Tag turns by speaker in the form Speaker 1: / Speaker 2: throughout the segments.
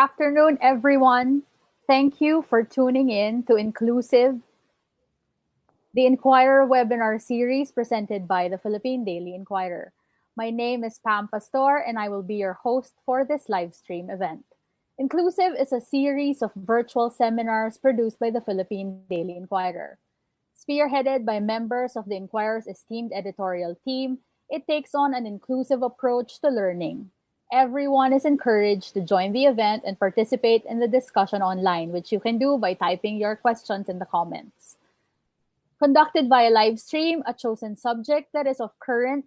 Speaker 1: afternoon, everyone. Thank you for tuning in to INQlusive, the Inquirer webinar series presented by the Philippine Daily Inquirer. My name is Pam Pastor, and I will be your host for this live stream event. INQlusive is a series of virtual seminars produced by the Philippine Daily Inquirer. Spearheaded by members of the Inquirer's esteemed editorial team, it takes on an inclusive approach to learning. Everyone is encouraged to join the event and participate in the discussion online, which you can do by typing your questions in the comments. Conducted via live stream, a chosen subject that is of current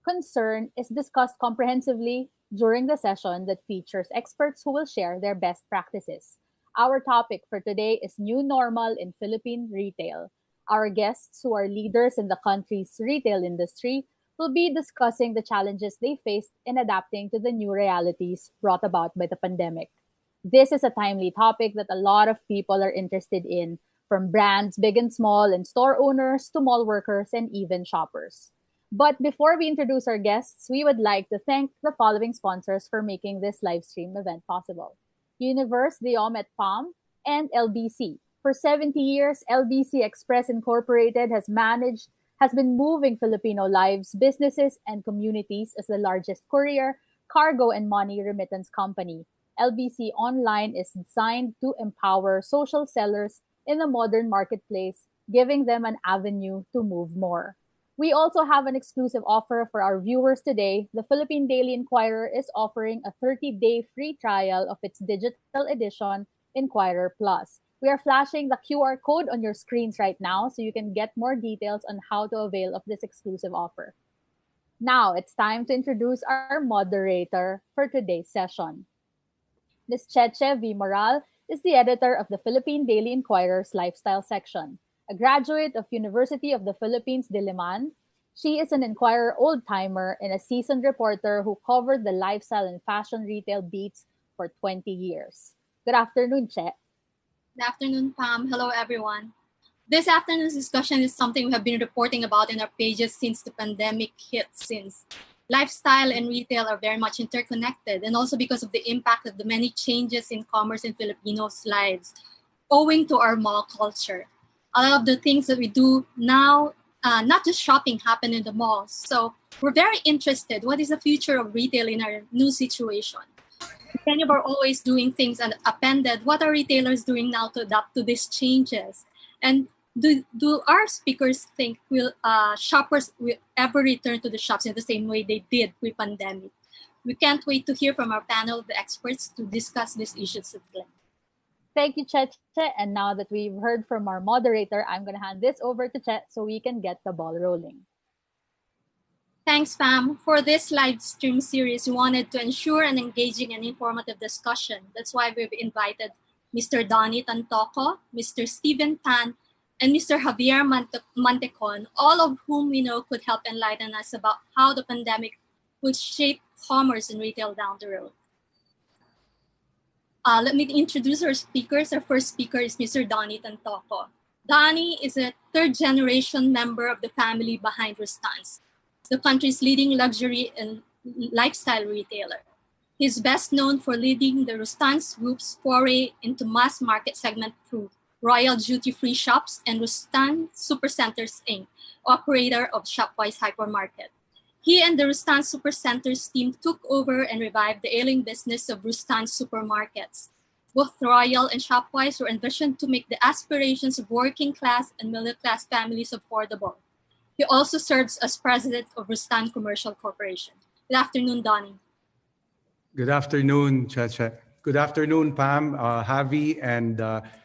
Speaker 1: concern is discussed comprehensively during the session that features experts who will share their best practices. Our topic for today is New Normal in Philippine Retail. Our guests, who are leaders in the country's retail industry, will be discussing the challenges they faced in adapting to the new realities brought about by the pandemic. This is a timely topic that a lot of people are interested in, from brands big and small and store owners to mall workers and even shoppers. But before we introduce our guests, we would like to thank the following sponsors for making this live stream event possible: Universe Diom et Palm and LBC. For 70 years, LBC Express Incorporated has been moving Filipino lives, businesses, and communities as the largest courier, cargo, and money remittance company. LBC Online is designed to empower social sellers in the modern marketplace, giving them an avenue to move more. We also have an exclusive offer for our viewers today. The Philippine Daily Inquirer is offering a 30-day free trial of its digital edition, Inquirer Plus. We are flashing the QR code on your screens right now so you can get more details on how to avail of this exclusive offer. Now, it's time to introduce our moderator for today's session. Ms. Cheche V. Moral is the editor of the Philippine Daily Inquirer's Lifestyle section. A graduate of University of the Philippines, Diliman, she is an Inquirer old-timer and a seasoned reporter who covered the lifestyle and fashion retail beats for 20 years. Good afternoon, Che.
Speaker 2: Good afternoon, Pam. Hello, everyone. This afternoon's discussion is something we have been reporting about in our pages since the pandemic hit, since lifestyle and retail are very much interconnected, and also because of the impact of the many changes in commerce in Filipinos' lives, owing to our mall culture. A lot of the things that we do now, not just shopping, happen in the malls. So we're very interested. What is the future of retail in our new situation? Many of are always doing things and appended. What are retailers doing now to adapt to these changes? And do our speakers think shoppers will ever return to the shops in the same way they did pre-pandemic? We can't wait to hear from our panel of experts to discuss these issues at length.
Speaker 1: Thank you, Cheche. And now that we've heard from our moderator, I'm going to hand this over to Che so we can get the ball rolling.
Speaker 2: Thanks, Pam. For this live stream series, we wanted to ensure an engaging and informative discussion. That's why we've invited Mr. Donnie Tantoco, Mr. Stephen Tan, and Mr. Javier Mantecon, all of whom we know could help enlighten us about how the pandemic will shape commerce and retail down the road. Let me introduce our speakers. Our first speaker is Mr. Donnie Tantoco. Donnie is a third-generation member of the family behind Rustans, the country's leading luxury and lifestyle retailer. He's best known for leading the Rustans Group's foray into mass market segment through Royal Duty Free Shops and Rustan Supercenters Inc., operator of Shopwise Hypermarket. He and the Rustan Supercenters team took over and revived the ailing business of Rustan Supermarkets. Both Royal and Shopwise were envisioned to make the aspirations of working class and middle class families affordable. He also serves as president of Rustan Commercial Corporation. Good afternoon, Donnie.
Speaker 3: Good afternoon, Cheche. Good afternoon, Pam, Javi, and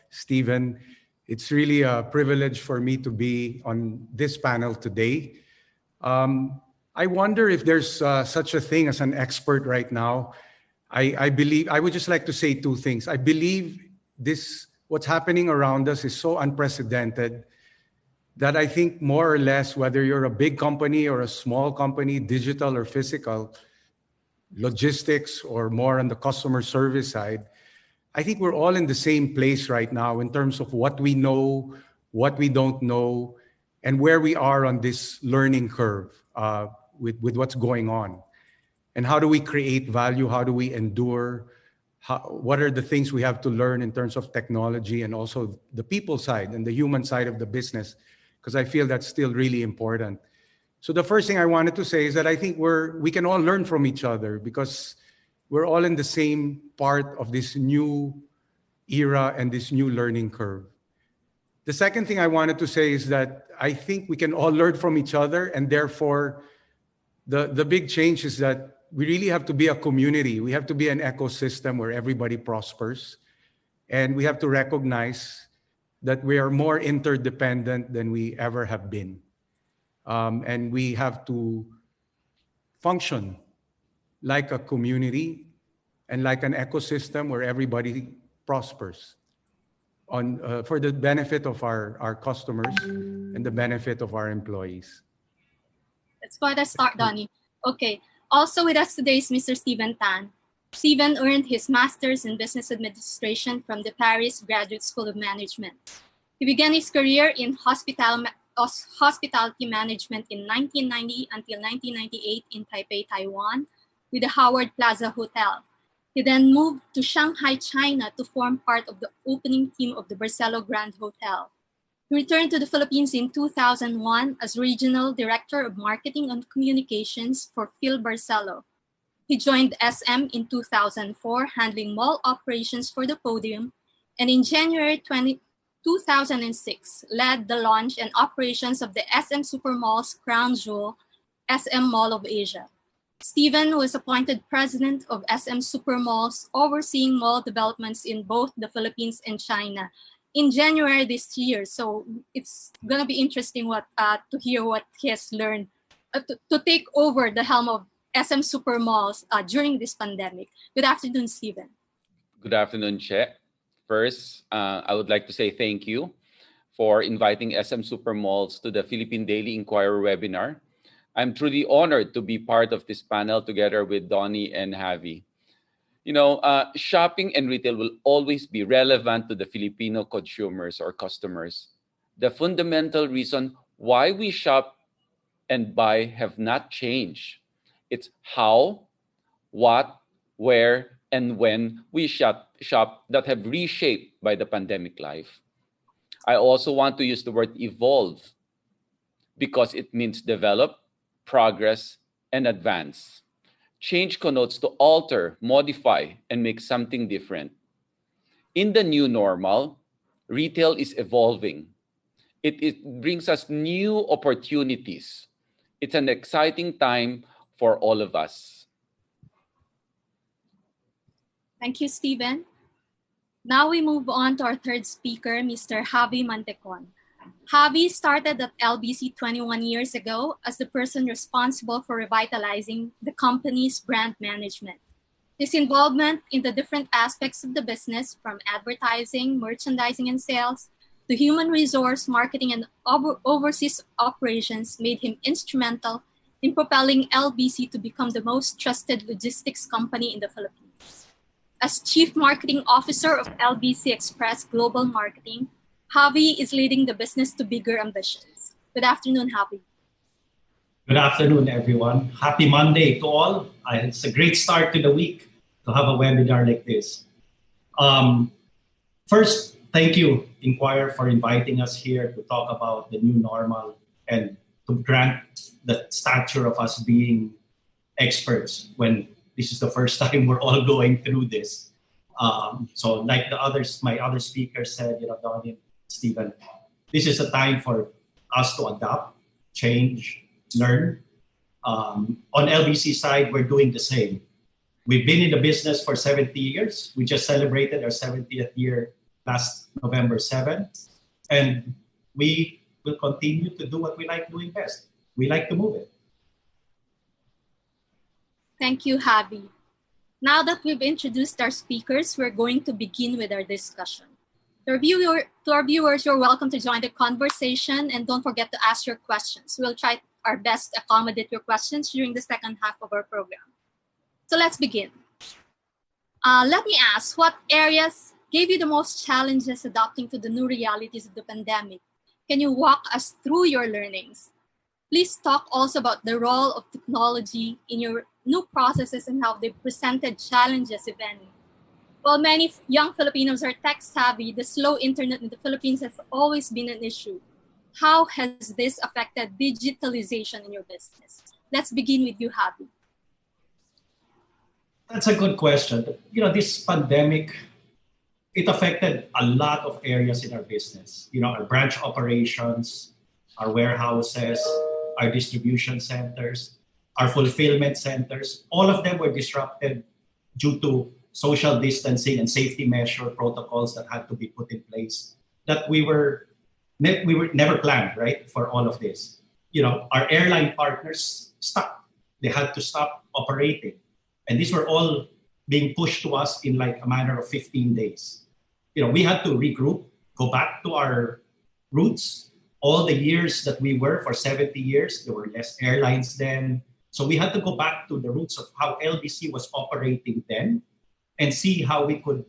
Speaker 3: Stephen. It's really a privilege for me to be on this panel today. I wonder if there's such a thing as an expert right now. I believe, I would just like to say two things. I believe what's happening around us is so unprecedented that I think more or less, whether you're a big company or a small company, digital or physical, logistics or more on the customer service side, I think we're all in the same place right now in terms of what we know, what we don't know, and where we are on this learning curve with what's going on. And how do we create value? How do we endure? what are the things we have to learn in terms of technology and also the people side and the human side of the business, because I feel that's still really important. So the first thing I wanted to say is that I think we can all learn from each other because we're all in the same part of this new era and this new learning curve. The second thing I wanted to say is that I think we can all learn from each other, and therefore the big change is that we really have to be a community. We have to be an ecosystem where everybody prospers. And we have to recognize that we are more interdependent than we ever have been. And we have to function like a community and like an ecosystem where everybody prospers for the benefit of our customers and the benefit of our employees.
Speaker 2: Let's go ahead and start, Donnie. Okay. Also with us today is Mr. Steven Tan. Steven earned his master's in business administration from the Paris Graduate School of Management. He began his career in hospitality management in 1990 until 1998 in Taipei, Taiwan, with the Howard Plaza Hotel. He then moved to Shanghai, China to form part of the opening team of the Barcelo Grand Hotel. He returned to the Philippines in 2001 as Regional Director of Marketing and Communications for Phil Barcelo. He joined SM in 2004, handling mall operations for the Podium, and in January 2006, led the launch and operations of the SM Supermall's crown jewel, SM Mall of Asia. Steven was appointed president of SM Supermalls, overseeing mall developments in both the Philippines and China in January this year. So it's going to be interesting to hear what he has learned to take over the helm of SM Supermalls during this pandemic. Good afternoon, Steven.
Speaker 4: Good afternoon, Che. First, I would like to say thank you for inviting SM Supermalls to the Philippine Daily Inquirer webinar. I'm truly honored to be part of this panel together with Donnie and Javi. You know, shopping and retail will always be relevant to the Filipino consumers or customers. The fundamental reason why we shop and buy have not changed. It's how, what, where, and when we shop that have reshaped by the pandemic life. I also want to use the word evolve because it means develop, progress, and advance. Change connotes to alter, modify, and make something different. In the new normal, retail is evolving. It brings us new opportunities. It's an exciting time for all of us.
Speaker 2: Thank you, Steven. Now we move on to our third speaker, Mr. Javi Mantecon. Javi started at LBC 21 years ago as the person responsible for revitalizing the company's brand management. His involvement in the different aspects of the business, from advertising, merchandising, and sales, to human resource, marketing, and overseas operations, made him instrumental in propelling LBC to become the most trusted logistics company in the Philippines. As Chief Marketing Officer of LBC Express Global Marketing, Javi is leading the business to bigger ambitions. Good afternoon, Javi.
Speaker 5: Good afternoon, everyone. Happy Monday to all. It's a great start to the week to have a webinar like this. First, thank you, Inquirer, for inviting us here to talk about the new normal and to grant the stature of us being experts when this is the first time we're all going through this. So like my other speakers said, Donnie, Steven, this is a time for us to adapt, change, learn. On LBC side, we're doing the same. We've been in the business for 70 years. We just celebrated our 70th year last November 7th. And we will continue to do what we like doing best. We like to move it.
Speaker 2: Thank you, Javi. Now that we've introduced our speakers, we're going to begin with our discussion. To our viewers, you're welcome to join the conversation, and don't forget to ask your questions. We'll try our best to accommodate your questions during the second half of our program. So let's begin. Let me ask, what areas gave you the most challenges adapting to the new realities of the pandemic? Can you walk us through your learnings? Please talk also about the role of technology in your new processes and how they presented challenges, if any. While many young Filipinos are tech savvy, the slow internet in the Philippines has always been an issue. How has this affected digitalization in your business? Let's begin with you, Javi.
Speaker 5: That's a good question. This pandemic, it affected a lot of areas in our business. Our branch operations, our warehouses, our distribution centers, our fulfillment centers, all of them were disrupted due to social distancing and safety measure protocols that had to be put in place that we were never planned, right, for all of this. Our airline partners stopped. They had to stop operating. And these were all being pushed to us in like a matter of 15 days. We had to regroup, go back to our roots. All the years that we were for 70 years, there were less airlines then. So we had to go back to the roots of how LBC was operating then and see how we could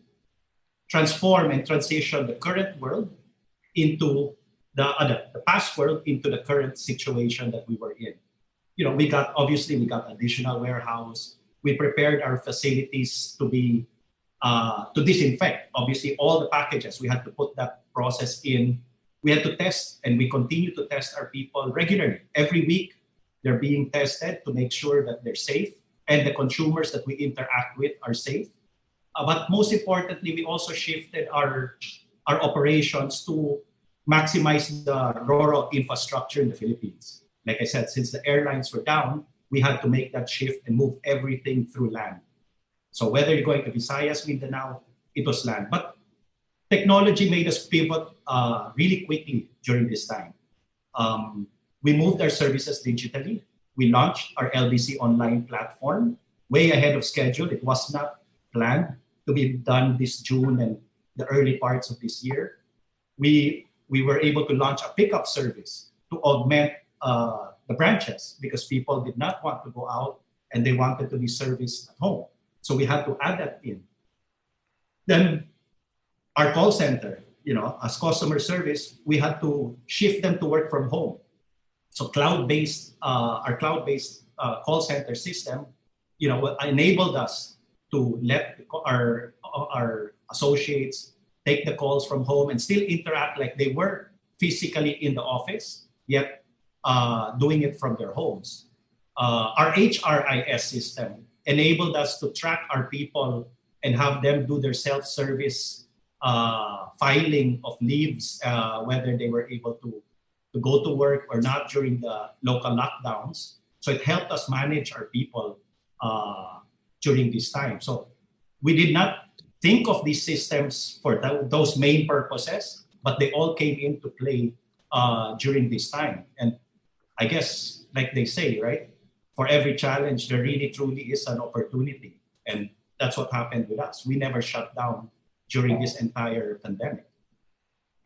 Speaker 5: transform and transition the current world into the past world into the current situation that we were in. We got additional warehouse. We prepared our facilities to be to disinfect. Obviously, all the packages, we had to put that process in. We had to test, and we continue to test our people regularly. Every week, they're being tested to make sure that they're safe and the consumers that we interact with are safe. But most importantly, we also shifted our operations to maximize the rural infrastructure in the Philippines. Like I said, since the airlines were down, we had to make that shift and move everything through land. So whether you're going to Visayas, Mindanao, it was land. But technology made us pivot really quickly during this time. We moved our services digitally. We launched our LBC online platform way ahead of schedule. It was not planned to be done this June and the early parts of this year. We were able to launch a pickup service to augment the branches because people did not want to go out and they wanted to be serviced at home. So we had to add that in. Then our call center, as customer service, we had to shift them to work from home. So our cloud-based call center system, enabled us to let our associates take the calls from home and still interact like they were physically in the office, yet doing it from their homes. Our HRIS system enabled us to track our people and have them do their self-service filing of leaves, whether they were able to go to work or not during the local lockdowns. So it helped us manage our people during this time. So we did not think of these systems for those main purposes, but they all came into play during this time. And I guess, like they say, right, for every challenge, there really truly is an opportunity. And that's what happened with us. We never shut down during this entire pandemic.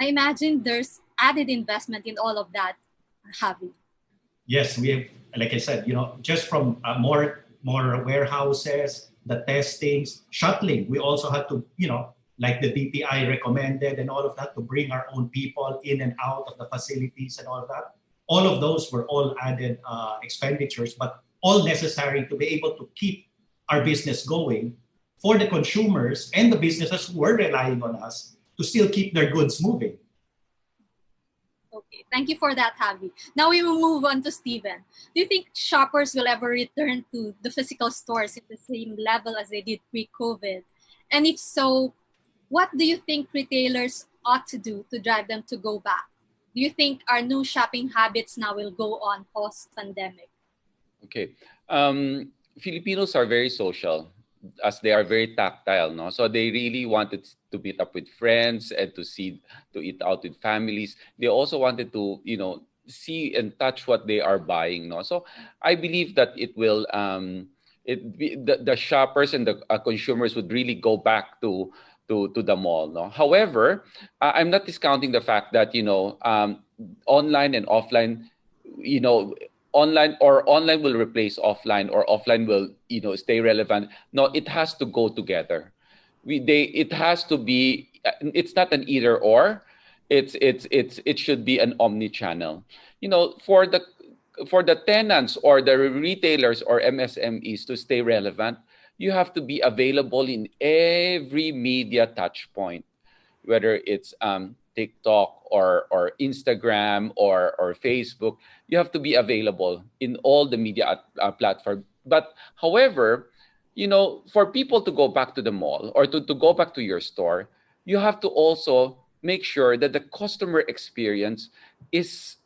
Speaker 2: I imagine there's added investment in all of that, Javi.
Speaker 5: Yes, we have, like I said, just from more warehouses, the testings, shuttling. We also had to, like the DTI recommended and all of that, to bring our own people in and out of the facilities and all of that. All of those were all added expenditures, but all necessary to be able to keep our business going for the consumers and the businesses who were relying on us to still keep their goods moving.
Speaker 2: Okay, thank you for that, Javi. Now we will move on to Steven. Do you think shoppers will ever return to the physical stores at the same level as they did pre-COVID? And if so, what do you think retailers ought to do to drive them to go back? Do you think our new shopping habits now will go on post-pandemic?
Speaker 4: Okay. Filipinos are very social, as they are very tactile, no? So they really wanted to meet up with friends and to eat out with families. They also wanted to, see and touch what they are buying, no? So I believe that it will, the shoppers and the consumers would really go back to the mall, no? However, I'm not discounting the fact that, online and offline, online will replace offline, or offline will stay relevant. No, it has to go together. It has to be. It's not an either or. It should be an omni-channel. For the tenants or the retailers or MSMEs to stay relevant, you have to be available in every media touch point, whether it's TikTok or Instagram or Facebook. You have to be available in all the media platform. But however, for people to go back to the mall or to go back to your store, you have to also make sure that the customer experience is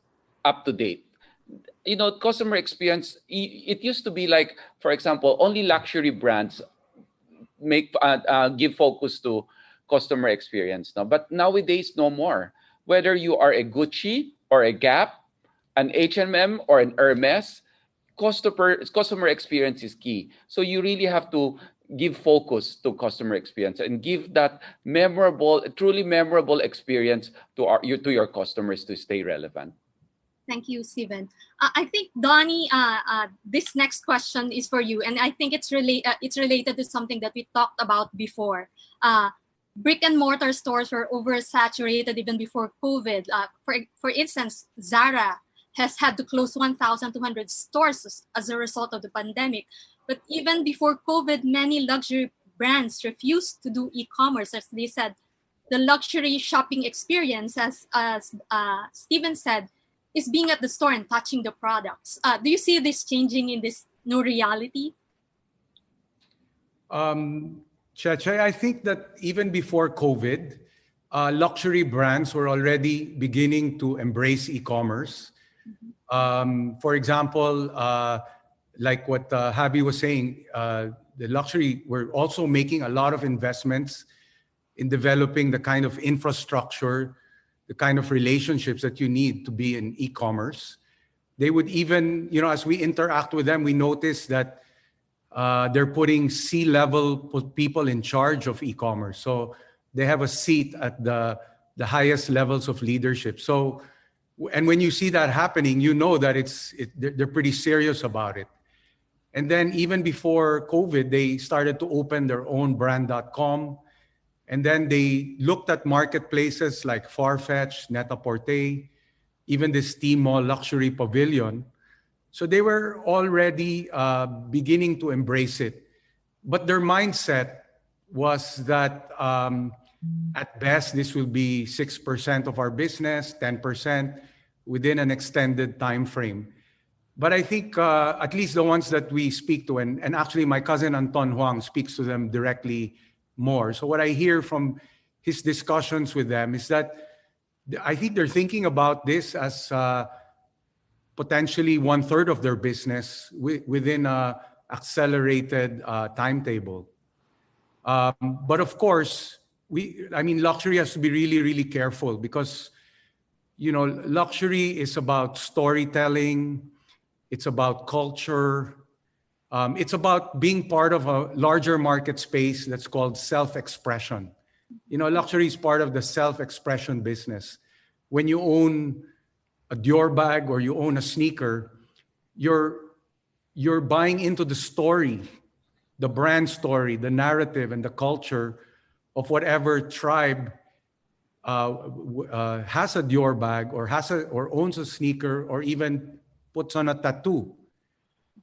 Speaker 4: up to date. Customer experience, it used to be like, for example, only luxury brands give focus to customer experience now. But nowadays, no more. Whether you are a Gucci or a Gap, an H&M or an Hermes, customer experience is key. So you really have to give focus to customer experience and give that truly memorable experience to your customers to stay relevant.
Speaker 2: Thank you, Steven. I think, Donnie, this next question is for you, and I think it's related to something that we talked about before. Brick and mortar stores were oversaturated even before COVID. For instance, Zara has had to close 1,200 stores as a result of the pandemic. But even before COVID, many luxury brands refused to do e-commerce. As they said, the luxury shopping experience, as Steven said, is being at the store and touching the products. Do you see this changing in this new reality?
Speaker 3: Cheche, I think that even before COVID, luxury brands were already beginning to embrace e-commerce. For example, like what Javi was saying, the luxury were also making a lot of investments in developing the kind of infrastructure, the kind of relationships that you need to be in e-commerce. They would even, as we interact with them, we notice that they're putting C-level people in charge of e-commerce. So they have a seat at the highest levels of leadership. So, and when you see that happening, you know that they're pretty serious about it. And then even before COVID, they started to open their own brand.com. And then they looked at marketplaces like Farfetch, Net-a-Porter, even this Tmall luxury pavilion. So they were already beginning to embrace it. But their mindset was that at best, this will be 6% of our business, 10% within an extended time frame. But I think at least the ones that we speak to, and actually my cousin Anton Huang speaks to them directly more. So what I hear from his discussions with them is that I think they're thinking about this as potentially 1/3 of their business within an accelerated timetable. But of course, luxury has to be really, really careful because, luxury is about storytelling. It's about culture. It's about being part of a larger market space that's called self-expression. Luxury is part of the self-expression business. When you own a Dior bag or you own a sneaker, you're buying into the story, the brand story, the narrative, and the culture of whatever tribe has a Dior bag or owns a sneaker or even puts on a tattoo.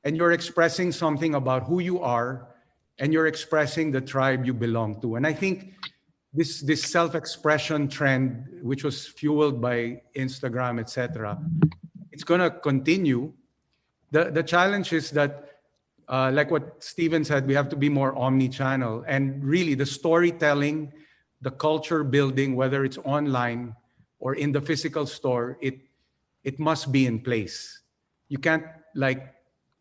Speaker 3: And you're expressing something about who you are, and you're expressing the tribe you belong to. And I think this self-expression trend, which was fueled by Instagram, etc., it's going to continue. The challenge is that, like what Steven said, we have to be more omni-channel. And really, the storytelling, the culture building, whether it's online or in the physical store, it must be in place. You can't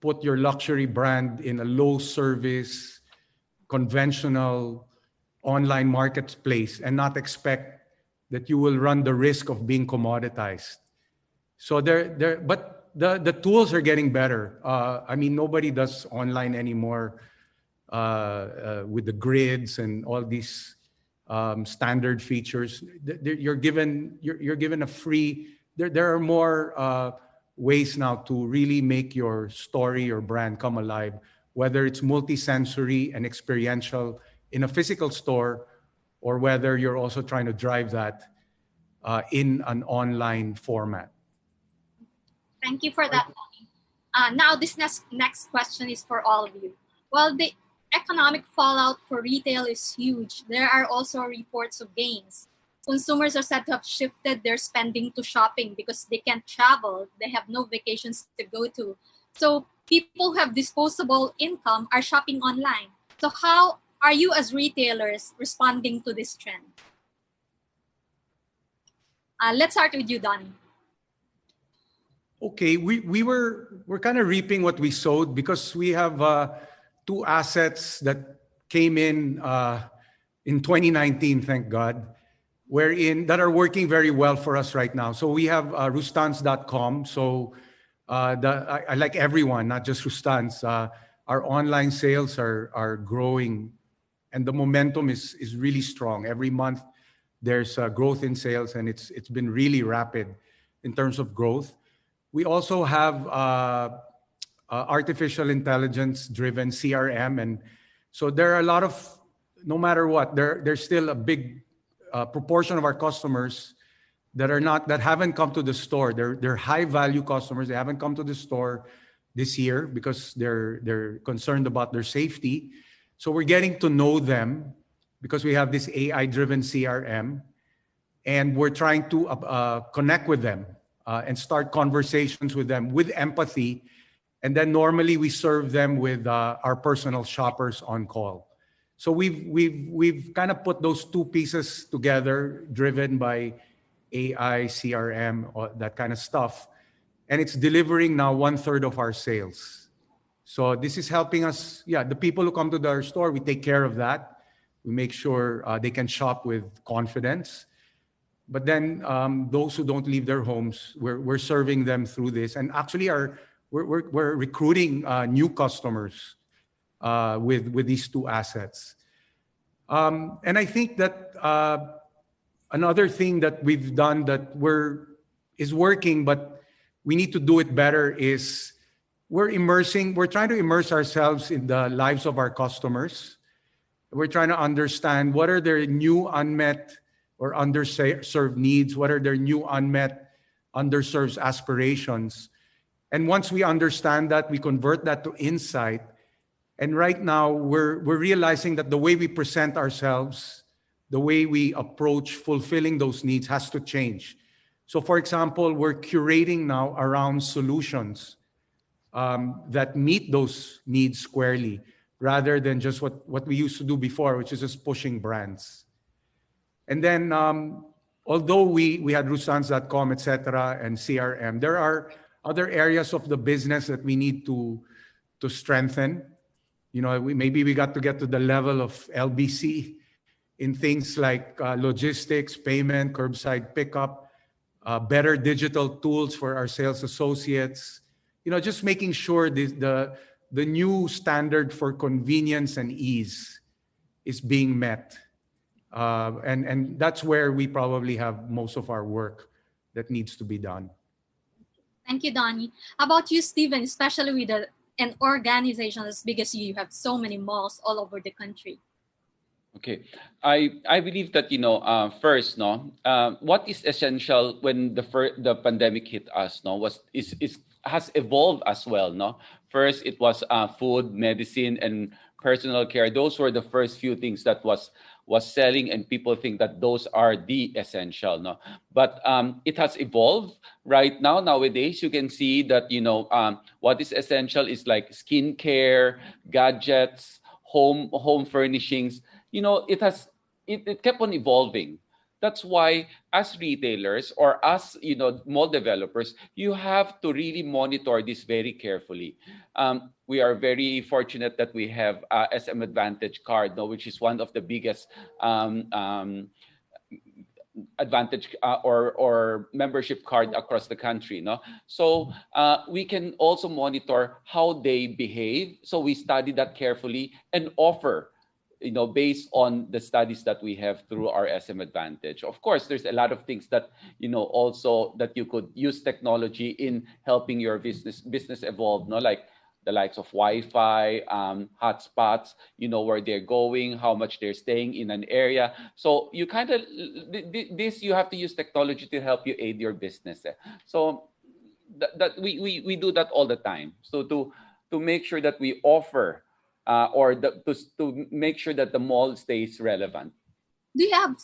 Speaker 3: put your luxury brand in a low service, conventional online marketplace and not expect that you will run the risk of being commoditized. So but the tools are getting better. Nobody does online anymore with the grids and all these standard features. You're given a free. There are more ways now to really make your story or brand come alive, whether it's multi-sensory and experiential in a physical store, or whether you're also trying to drive that in an online format.
Speaker 2: Thank you for that. Now, this next question is for all of you. Well, economic fallout for retail is huge. There are also reports of gains. Consumers are said to have shifted their spending to shopping because they can't travel, they have no vacations to go to. So people who have disposable income are shopping online. So how are you as retailers responding to this trend? Let's start with you, Donnie.
Speaker 3: Okay, we're kind of reaping what we sowed because we have two assets that came in 2019, thank God, that are working very well for us right now. So we have Rustans.com. So I like everyone, not just Rustans. Our online sales are growing, and the momentum is really strong. Every month there's growth in sales, and it's been really rapid in terms of growth. We also have artificial intelligence driven CRM, and so there are a lot of, no matter what, there's still a big proportion of our customers that haven't come to the store. They're high value customers. They haven't come to the store this year because they're concerned about their safety. So we're getting to know them because we have this AI driven CRM, and we're trying to connect with them and start conversations with them with empathy. And then normally we serve them with our personal shoppers on call. So we've kind of put those two pieces together, driven by AI, CRM, that kind of stuff, and it's delivering now 1/3 of our sales. So this is helping us. Yeah, the people who come to our store, we take care of that. We make sure they can shop with confidence. But then those who don't leave their homes, we're serving them through this, and actually we're recruiting new customers with these two assets. And I think that another thing that we've done that is working, but we need to do it better, is we're trying to immerse ourselves in the lives of our customers. We're trying to understand what are their new unmet or underserved needs, what are their new unmet, underserved aspirations. And once we understand that, we convert that to insight. And right now, we're realizing that the way we present ourselves, the way we approach fulfilling those needs has to change. So for example, we're curating now around solutions that meet those needs squarely, rather than just what we used to do before, which is just pushing brands. And then, although we had Rustans.com, etc., and CRM, there are other areas of the business that we need to strengthen. You know, maybe we got to get to the level of LBC in things like logistics, payment, curbside pickup, better digital tools for our sales associates. You know, just making sure the new standard for convenience and ease is being met. And that's where we probably have most of our work that needs to be done.
Speaker 2: Thank you, Donnie. How about you, Stephen, especially with an organization as big as you have so many malls all over the country?
Speaker 4: Okay, I believe that first, what is essential when the pandemic hit us, has evolved as well, First, it was food, medicine, and personal care. Those were the first few things that was selling, and people think that those are the essential, But it has evolved. Right now, nowadays, you can see that what is essential is like skincare, gadgets, home furnishings. It kept on evolving. That's why, as retailers or as mall developers, you have to really monitor this very carefully. We are very fortunate that we have SM Advantage card, which is one of the biggest advantage or membership card across the country. So we can also monitor how they behave. So we study that carefully and offer, based on the studies that we have through our SM Advantage. Of course, there's a lot of things that, also that you could use technology in helping your business evolve, like the likes of Wi-Fi, hotspots, where they're going, how much they're staying in an area. So you kind of, you have to use technology to help you aid your business. So that we do that all the time. So to make sure that we offer to make sure that the mall stays relevant.
Speaker 2: Do you have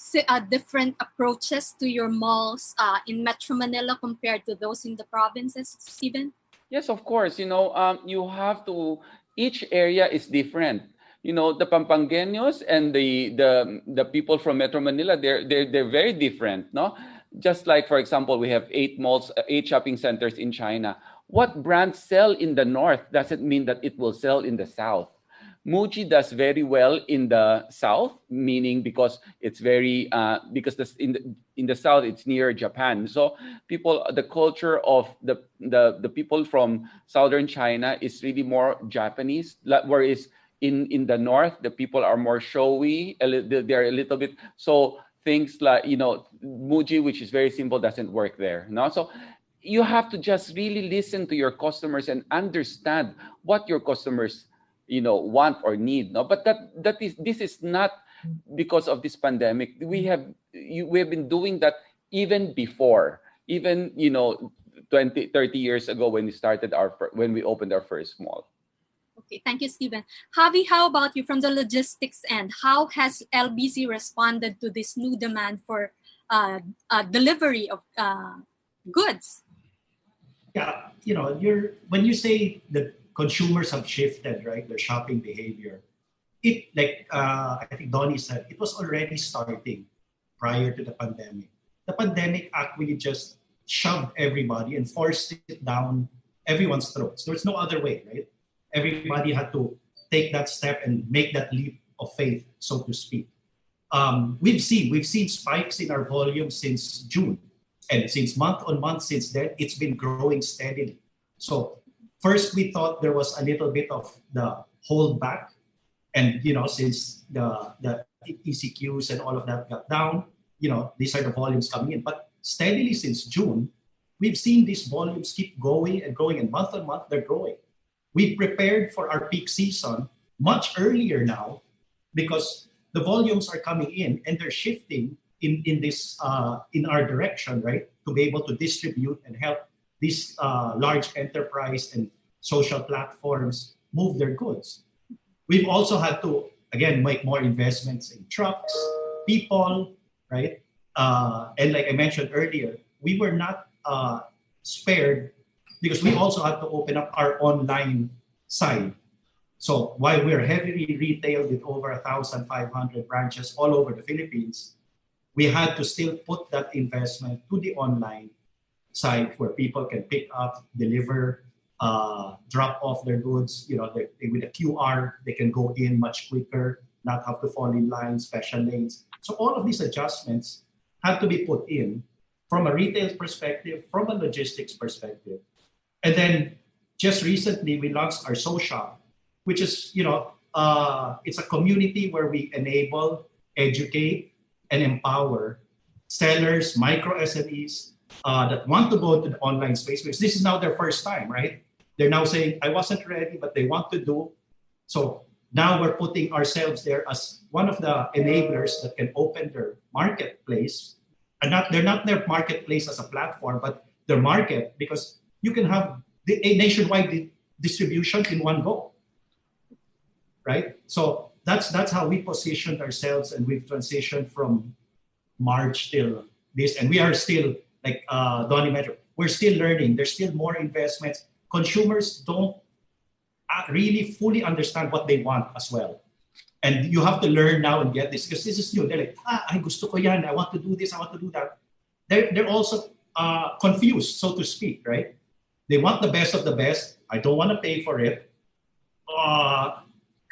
Speaker 2: different approaches to your malls in Metro Manila compared to those in the provinces, Stephen?
Speaker 4: Yes, of course. You have to. Each area is different. The Pampangueños and the people from Metro Manila, they're very different, no? Just like, for example, we have 8 malls, 8 shopping centers in China. What brands sell in the north doesn't mean that it will sell in the south. Muji does very well in the south, meaning because it's very in the south it's near Japan. So the culture of the people from southern China is really more Japanese, whereas in the north the people are more showy. They're a little bit so things like Muji, which is very simple, doesn't work there. No, so you have to just really listen to your customers and understand what your customers want or need. No, but this is not because of this pandemic. We have been doing that even before, 20, 30 years ago when we opened our first mall.
Speaker 2: Okay, thank you, Stephen. Javi, how about you from the logistics end? How has LBC responded to this new demand for delivery of goods?
Speaker 5: Yeah, when you say that consumers have shifted, right, their shopping behavior, I think Donnie said, it was already starting prior to the pandemic. The pandemic actually just shoved everybody and forced it down everyone's throats. There's no other way, right? Everybody had to take that step and make that leap of faith, so to speak. We've seen spikes in our volume since June, and since month on month since then, it's been growing steadily. So first, we thought there was a little bit of the holdback, and since the ECQs and all of that got down, these are the volumes coming in. But steadily since June, we've seen these volumes keep going and growing, and month on month they're growing. We prepared for our peak season much earlier now because the volumes are coming in and they're shifting in our direction, right? To be able to distribute and help these large enterprise and social platforms move their goods. We've also had to, again, make more investments in trucks, people, right? And like I mentioned earlier, we were not spared because we also had to open up our online side. So while we're heavily retailed with over 1,500 branches all over the Philippines, we had to still put that investment to the online side where people can pick up, deliver, drop off their goods. With a QR, they can go in much quicker, not have to fall in line, special lanes. So all of these adjustments had to be put in from a retail perspective, from a logistics perspective. And then just recently, we launched our social, which is, it's a community where we enable, educate, and empower sellers, micro SMEs that want to go into the online space because this is now their first time, right? They're now saying, I wasn't ready, but they want to do. So now we're putting ourselves there as one of the enablers that can open their marketplace. And they're not their marketplace as a platform, but their market, because you can have a nationwide distribution in one go, right? So that's how we positioned ourselves, and we've transitioned from March till this, and we are still, like Donnie mentioned, we're still learning. There's still more investments. Consumers don't really fully understand what they want as well. And you have to learn now and get this, because this is new. They're like, ay gusto ko yan. I want to do this. I want to do that. They're also confused, so to speak, right? They want the best of the best. I don't want to pay for it.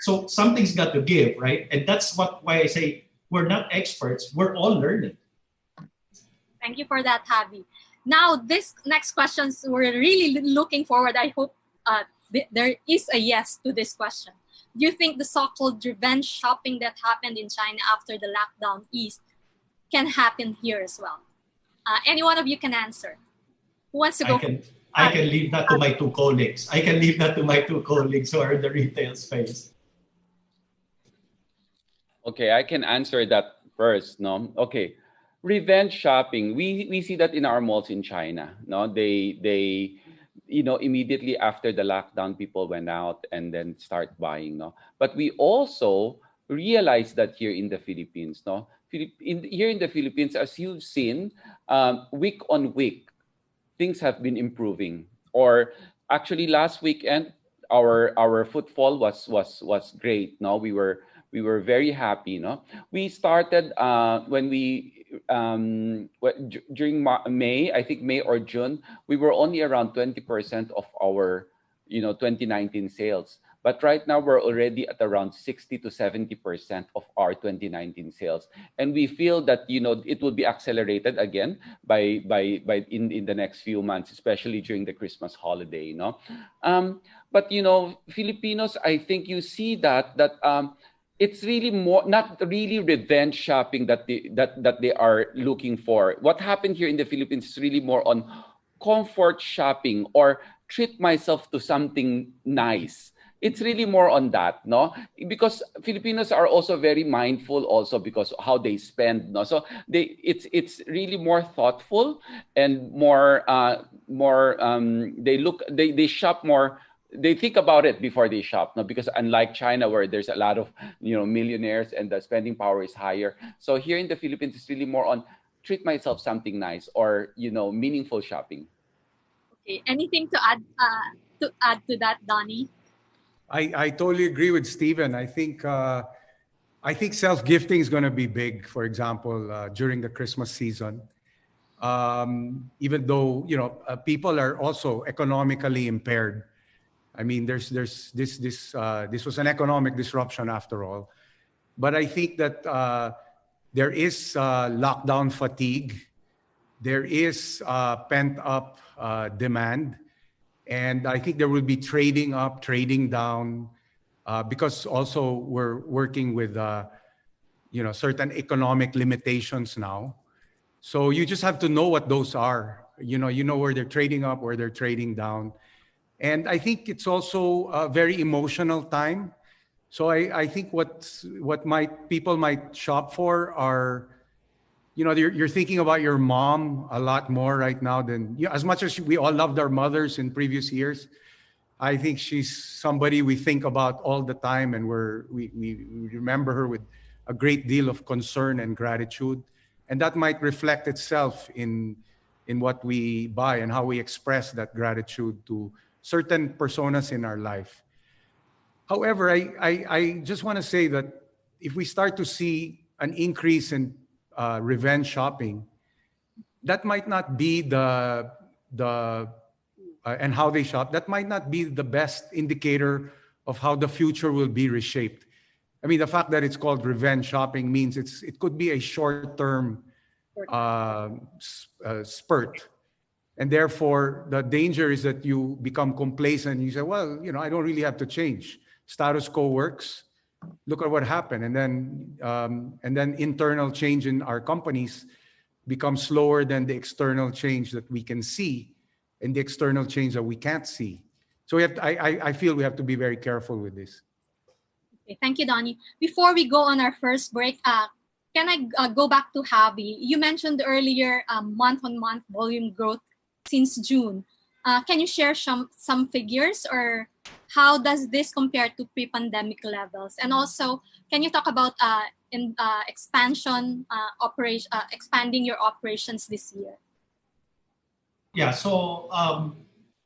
Speaker 5: So something's got to give, right? And that's why I say we're not experts. We're all learning.
Speaker 2: Thank you for that, Javi. Now, this next questions, we're really looking forward. I hope there is a yes to this question. Do you think the so-called revenge shopping that happened in China after the lockdown eased can happen here as well? Any one of you can answer. Who wants to go?
Speaker 5: I can leave that to my two colleagues. Who are in the retail space.
Speaker 4: Okay, I can answer that first. No, okay. Revenge shopping. We see that in our malls in China. No, they immediately after the lockdown, people went out and then start buying, no? But we also realized that here in the Philippines, no? Here in the Philippines, as you've seen, week on week, things have been improving. Or actually, last weekend, our footfall was great. No, we were very happy. No, we started when we during May, I think May or June, we were only around 20% of our 2019 sales. But right now we're already at around 60 to 70% of our 2019 sales, and we feel that it will be accelerated again by in the next few months, especially during the Christmas holiday. But Filipinos, I think you see that it's really more not really revenge shopping that they are looking for. What happened here in the Philippines is really more on comfort shopping or treat myself to something nice. It's really more on that, no? Because Filipinos are also very mindful also because how they spend, no? So it's really more thoughtful and more they shop more. They think about it before they shop, no? Because unlike China, where there's a lot of millionaires and the spending power is higher, so here in the Philippines, it's really more on treat myself something nice or meaningful shopping.
Speaker 2: Okay, anything to add to that, Donnie?
Speaker 3: I totally agree with Steven. I think self-gifting is going to be big. For example, during the Christmas season, even though people are also economically impaired. I mean, there's this was an economic disruption after all, but I think that there is lockdown fatigue, there is pent up demand, and I think there will be trading up, trading down, because also we're working with certain economic limitations now. So you just have to know what those are. You know where they're trading up, where they're trading down. And I think it's also a very emotional time. So I think what people might shop for are, you're thinking about your mom a lot more right now than as much as we all loved our mothers in previous years. I think she's somebody we think about all the time, and we remember her with a great deal of concern and gratitude, and that might reflect itself in what we buy and how we express that gratitude to certain personas in our life. However, I just want to say that if we start to see an increase in revenge shopping, that might not be and how they shop, that might not be the best indicator of how the future will be reshaped. I mean, the fact that it's called revenge shopping means it could be a short-term spurt. And therefore, the danger is that you become complacent. You say, well, I don't really have to change. Status quo works. Look at what happened. And then internal change in our companies becomes slower than the external change that we can see and the external change that we can't see. So I feel we have to be very careful with this.
Speaker 2: Okay, thank you, Donnie. Before we go on our first break, can I go back to Javi? You mentioned earlier month-on-month volume growth since June. Can you share some figures, or how does this compare to pre-pandemic levels? And also, can you talk about expanding your operations this year?
Speaker 5: Yeah, so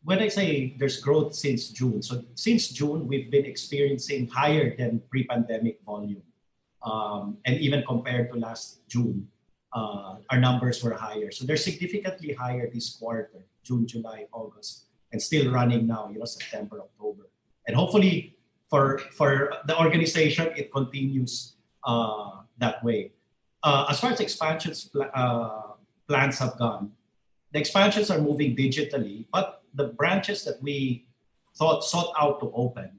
Speaker 5: when I say there's growth since June, so since June, we've been experiencing higher than pre-pandemic volume. And even compared to last June, our numbers were higher. So they're significantly higher this quarter, June, July, August, and still running now, September, October. And hopefully for the organization, it continues that way. As far as expansions plans have gone, the expansions are moving digitally, but the branches that we sought out to open,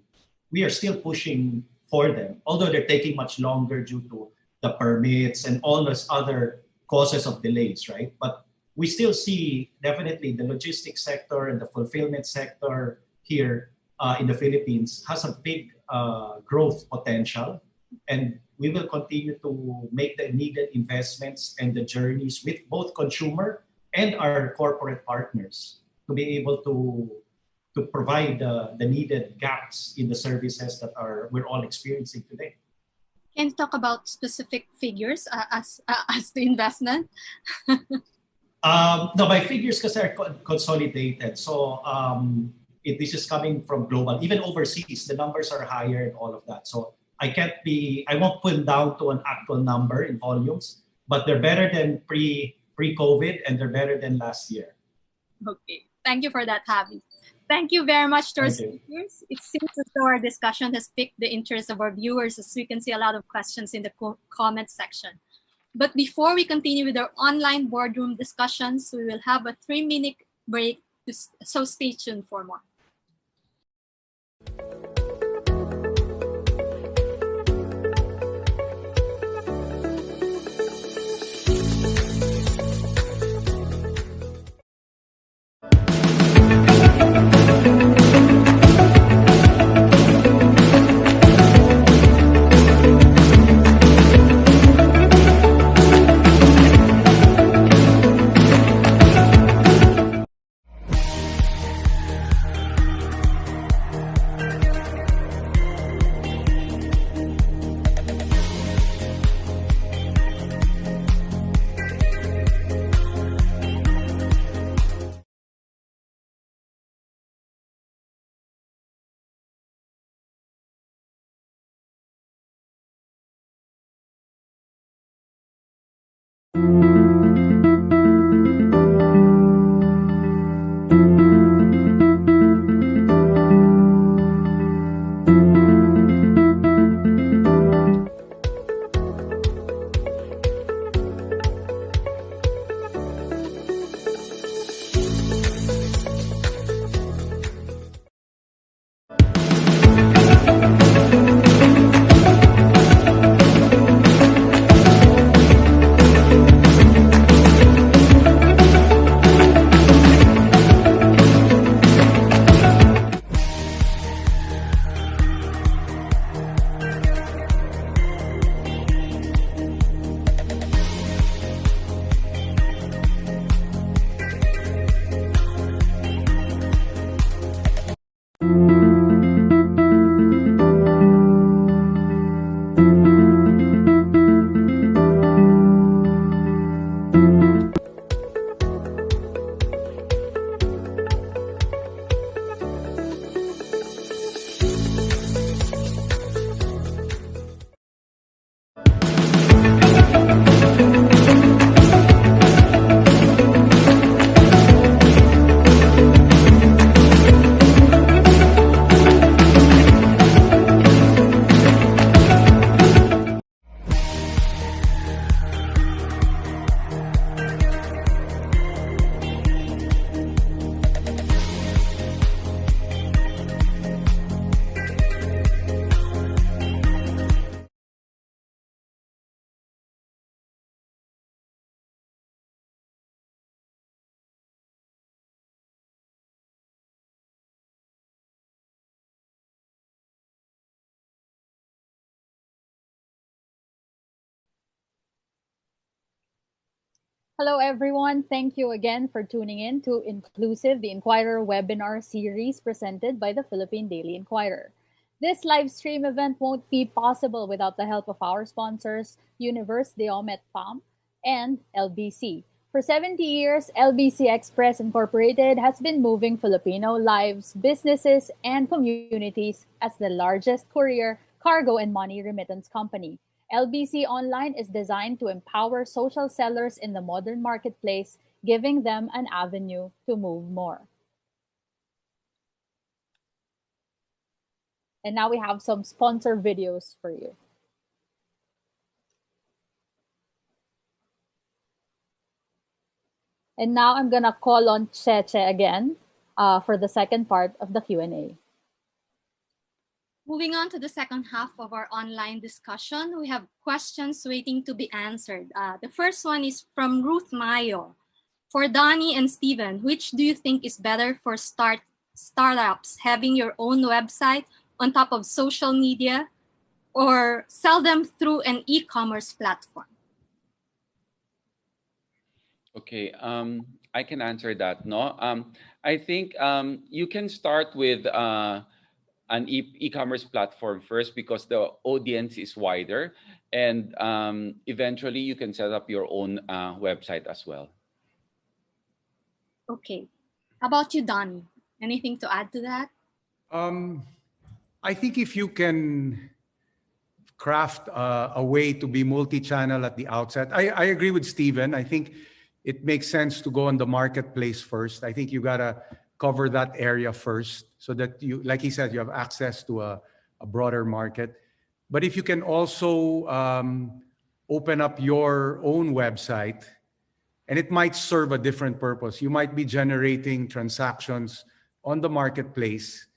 Speaker 5: we are still pushing for them, although they're taking much longer due to the permits and all those other causes of delays, right? But we still see definitely the logistics sector and the fulfillment sector here in the Philippines has a big growth potential, and we will continue to make the needed investments and the journeys with both consumer and our corporate partners to be able to to provide the needed gaps in the services that we're all experiencing today.
Speaker 2: Can you talk about specific figures as the investment?
Speaker 5: No, my figures because are consolidated. So this is coming from global, even overseas. The numbers are higher and all of that. So I won't put down to an actual number in volumes, but they're better than pre-COVID and they're better than last year.
Speaker 2: Okay, thank you for that, Javi. Thank you very much to our speakers. It seems as though our discussion has piqued the interest of our viewers, as we can see a lot of questions in the comment section. But before we continue with our online boardroom discussions, we will have a 3-minute break, so stay tuned for more.
Speaker 1: Hello, everyone. Thank you again for tuning in to INQlusive, the Inquirer webinar series presented by the Philippine Daily Inquirer. This live stream event won't be possible without the help of our sponsors, Universe Deomet Farm and LBC. For 70 years, LBC Express Incorporated has been moving Filipino lives, businesses, and communities as the largest courier, cargo, and money remittance company. LBC Online is designed to empower social sellers in the modern marketplace, giving them an avenue to move more. And now we have some sponsor videos for you. And now I'm gonna call on Cheche again for the second part of the Q&A.
Speaker 2: Moving on to the second half of our online discussion, we have questions waiting to be answered. The first one is from Ruth Mayo. For Donnie and Steven, which do you think is better for startups, having your own website on top of social media or sell them through an e-commerce platform?
Speaker 4: Okay, I can answer that. No, I think you can start with an e-commerce platform first because the audience is wider, and eventually you can set up your own website as well.
Speaker 2: Okay. How about you, Donnie? Anything to add to that?
Speaker 3: I think if you can craft a way to be multi-channel at the outset, I agree with Steven. I think it makes sense to go on the marketplace first. I think you gotta cover that area first so that you, like he said, you have access to a broader market. But if you can also open up your own website, and it might serve a different purpose. You might be generating transactions on the marketplace,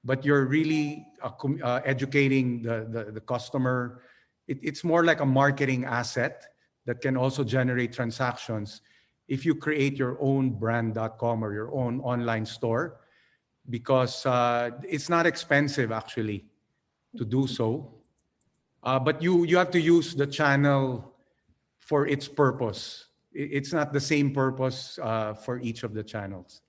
Speaker 3: but you're really educating the customer. It's more like a marketing asset that can also generate transactions if you create your own brand.com or your own online store, because it's not expensive actually to do so. But you have to use the channel for its purpose. It's not the same purpose for each of the channels.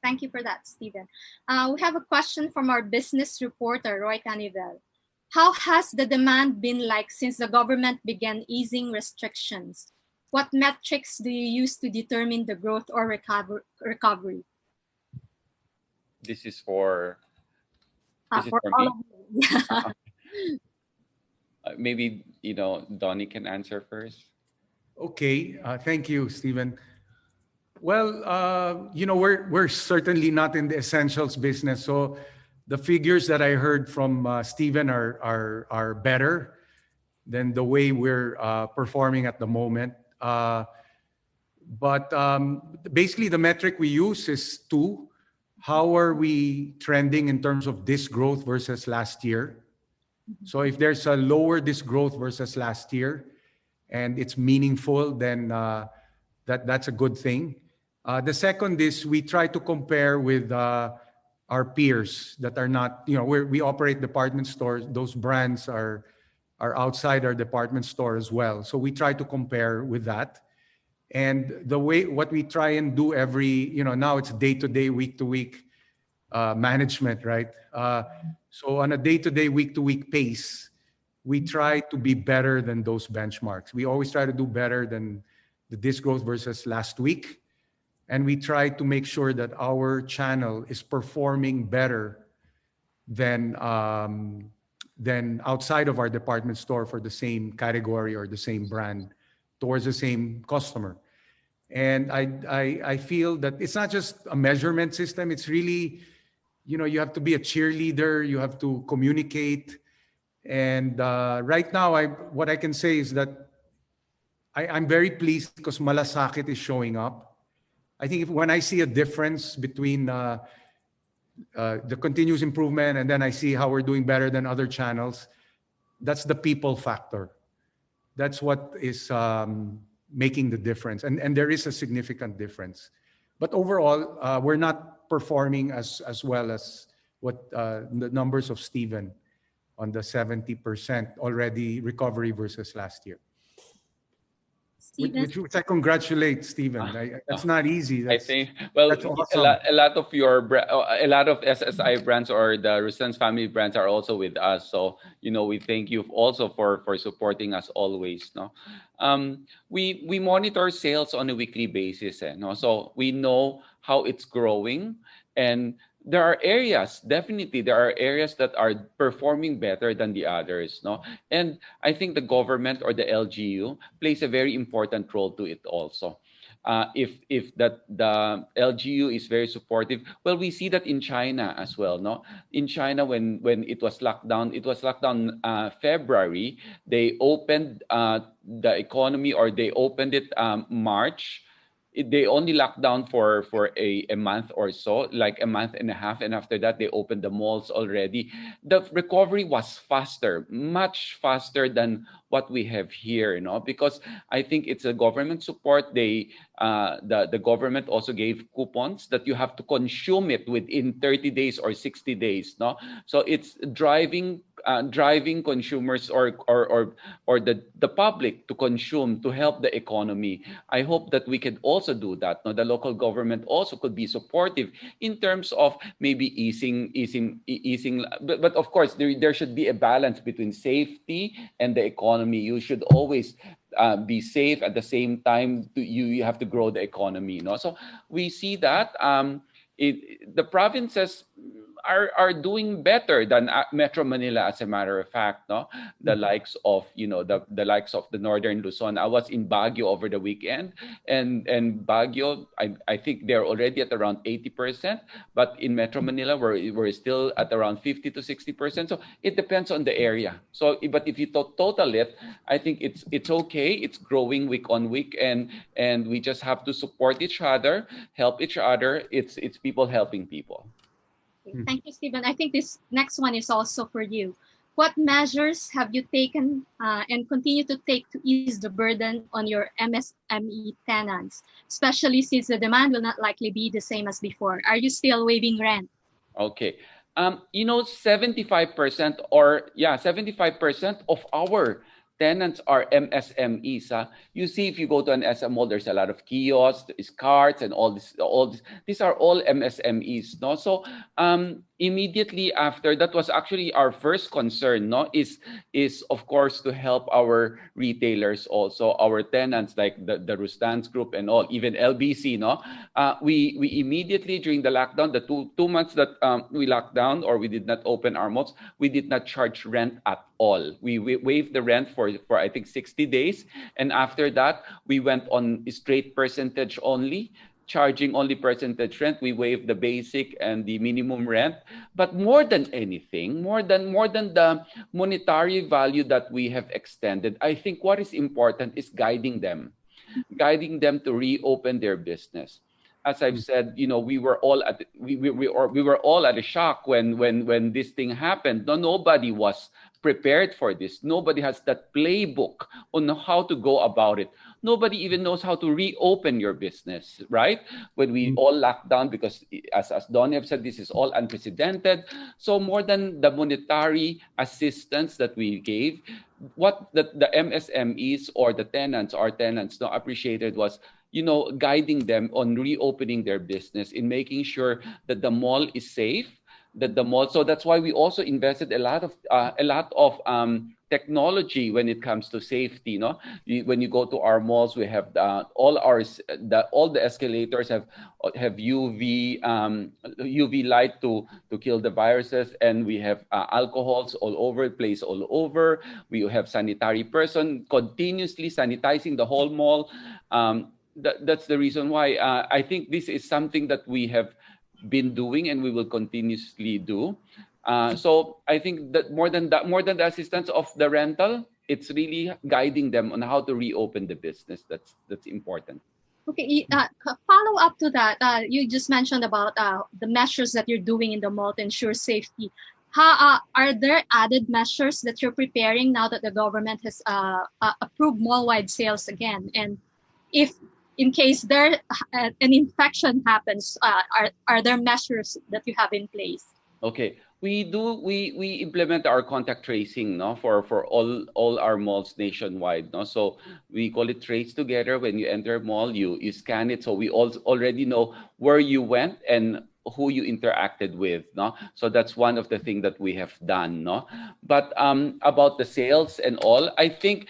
Speaker 2: Thank you for that, Stephen. We have a question from our business reporter, Roy Canivel. How has the demand been like since the government began easing restrictions? What metrics do you use to determine the growth or recovery?
Speaker 4: This is for
Speaker 2: For
Speaker 4: me.
Speaker 2: all of you.
Speaker 4: Maybe Donnie can answer first.
Speaker 3: Okay, thank you, Stephen. Well, we're certainly not in the essentials business, so the figures that I heard from Stephen are better than the way we're performing at the moment. But basically, the metric we use is two. How are we trending in terms of this growth versus last year? So if there's a lower this growth versus last year, and it's meaningful, then that's a good thing. The second is we try to compare with our peers that are not, we operate department stores. Those brands are outside our department store as well. So we try to compare with that. And what we try and do now it's day-to-day, week-to-week management, right? So on a day-to-day, week-to-week pace, we try to be better than those benchmarks. We always try to do better than this growth versus last week. And we try to make sure that our channel is performing better than outside of our department store for the same category or the same brand towards the same customer. And I feel that it's not just a measurement system. It's really, you have to be a cheerleader. You have to communicate. And right now, what I can say is that I'm very pleased because Malasakit is showing up. I think when I see a difference between the continuous improvement and then I see how we're doing better than other channels, that's the people factor. That's what is making the difference. And there is a significant difference. But overall, we're not performing as well as what the numbers of Stephen on the 70% already recovery versus last year. Which I congratulate Stephen. That's not easy.
Speaker 4: I think that's awesome. a lot of SSI brands or the Resistance family brands are also with us. So we thank you also for supporting us always. No, we monitor sales on a weekly basis. So we know how it's growing, and there are areas that are performing better than the others, no? And I think the government or the LGU plays a very important role to it also. If the LGU is very supportive, well, we see that in China as well, no? In China, when it was locked down, February. They opened the economy, or they opened it March. They only locked down for a month or so, like a month and a half. And after that, they opened the malls already. The recovery was faster, much faster than what we have here, because I think it's a government support. The government also gave coupons that you have to consume it within 30 days or 60 days, no? So it's driving driving consumers or the public to consume to help the economy. I hope that we can also do that. No, the local government also could be supportive in terms of maybe easing. But of course, there should be a balance between safety and the economy. You should always be safe at the same time. You have to grow the economy. No, so we see that the provinces are doing better than Metro Manila, as a matter of fact. No, the likes of the likes of the northern Luzon. I was in Baguio over the weekend, and Baguio, I think they're already at around 80%, but in Metro Manila we're still at around 50 to 60%. So it depends on the area. So, but if you total it, I think it's okay. It's growing week on week, and we just have to support each other, help each other. It's people helping people.
Speaker 2: Thank you, Stephen. I think this next one is also for you. What measures have you taken and continue to take to ease the burden on your MSME tenants, especially since the demand will not likely be the same as before? Are you still waiving rent?
Speaker 4: Okay. 75% or 75% of our tenants are MSMEs. You see, if you go to an SM mall, there's a lot of kiosks, there's carts, and all this. These are all MSMEs. No, so immediately after, that was actually our first concern. No, is of course to help our retailers, also our tenants like the Rustans Group and all, even LBC. No, we immediately during the lockdown, the two months that we locked down or we did not open our malls, we did not charge rent at all. We waived the rent for I think 60 days, and after that we went on straight percentage only, charging only percentage rent. We waived the basic and the minimum rent. But more than anything, more than the monetary value that we have extended, I think what is important is guiding them to reopen their business. As I've said, we were all at a shock when this thing happened. Nobody was prepared for this. Nobody has that playbook on how to go about it. Nobody even knows how to reopen your business, right? When we all locked down, because as Donnie have said, this is all unprecedented. So more than the monetary assistance that we gave, what the MSMEs or our tenants appreciated was guiding them on reopening their business, in making sure that the mall is safe, so that's why we also invested a lot of technology when it comes to safety. When you go to our malls, we have all the escalators have UV light to kill the viruses, and we have alcohols all over the place, all over. We have sanitary person continuously sanitizing the whole mall. That's the reason why I think this is something that we have been doing and we will continuously do. So I think that more than the assistance of the rental, it's really guiding them on how to reopen the business. That's important.
Speaker 2: Okay, follow up to that. You just mentioned about the measures that you're doing in the mall to ensure safety. Are there added measures that you're preparing now that the government has approved mall-wide sales again? And if in case there an infection happens, are there measures that you have in place?
Speaker 4: Okay, we implement our contact tracing, for all our malls nationwide. So we call it Trace Together. When you enter a mall, you scan it, so we already know where you went and who you interacted with. So that's one of the things that we have done. But about the sales and all, I think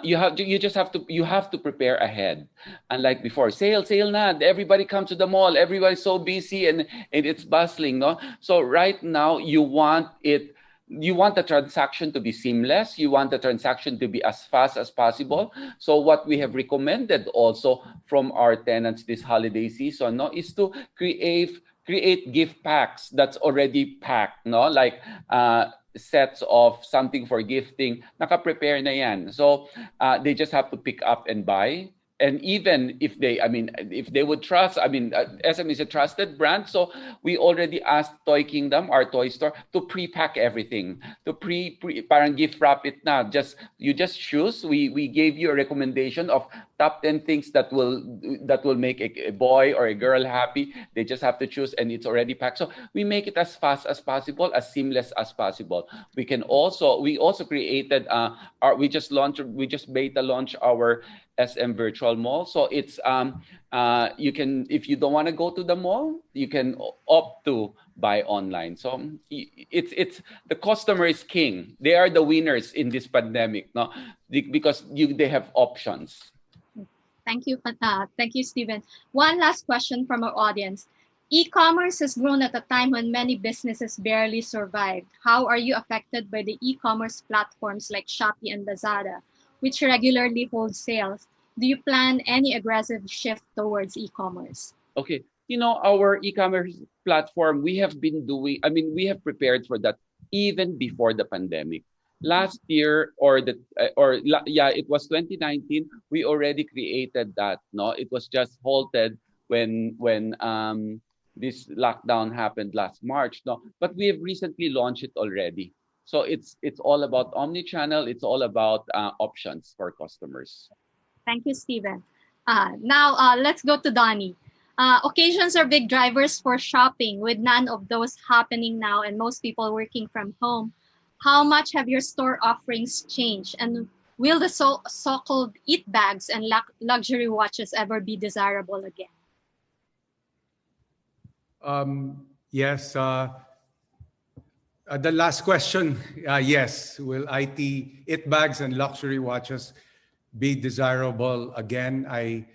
Speaker 4: you have to prepare ahead. Unlike before, sale na, everybody comes to the mall, everybody's so busy and it's bustling. So right now you want the transaction to be seamless. You want the transaction to be as fast as possible. So what we have recommended also from our tenants this holiday season is to create gift packs that's already packed, like sets of something for gifting, naka-prepare na yan. So they just have to pick up and buy. And even if they would trust, SM is a trusted brand, so we already asked Toy Kingdom, our toy store, to pre-pack everything, to parang gift wrap it na. You just choose. We gave you a recommendation of top 10 things that will make a boy or a girl happy. They just have to choose, and it's already packed. So we make it as fast as possible, as seamless as possible. We also created we just beta launched our SM virtual mall. So it's you can, if you don't want to go to the mall, you can opt to buy online. So it's the customer is king. They are the winners in this pandemic, no? Because they have options.
Speaker 2: Thank you, Stephen. One last question from our audience. E-commerce has grown at a time when many businesses barely survived. How are you affected by the e-commerce platforms like Shopee and Lazada, which regularly hold sales? Do you plan any aggressive shift towards e-commerce?
Speaker 4: Okay. Our e-commerce platform, we have prepared for that even before the pandemic. Last year, it was 2019, we already created that. No, it was just halted when this lockdown happened last March. No, but we have recently launched it already. So it's all about omni-channel. It's all about options for customers.
Speaker 2: Thank you, Stephen. Now let's go to Donnie. Occasions are big drivers for shopping. With none of those happening now and most people working from home, how much have your store offerings changed? And will the so-called eat bags and luxury watches ever be desirable again?
Speaker 3: Yes. The last question, yes. Will it bags and luxury watches be desirable again? I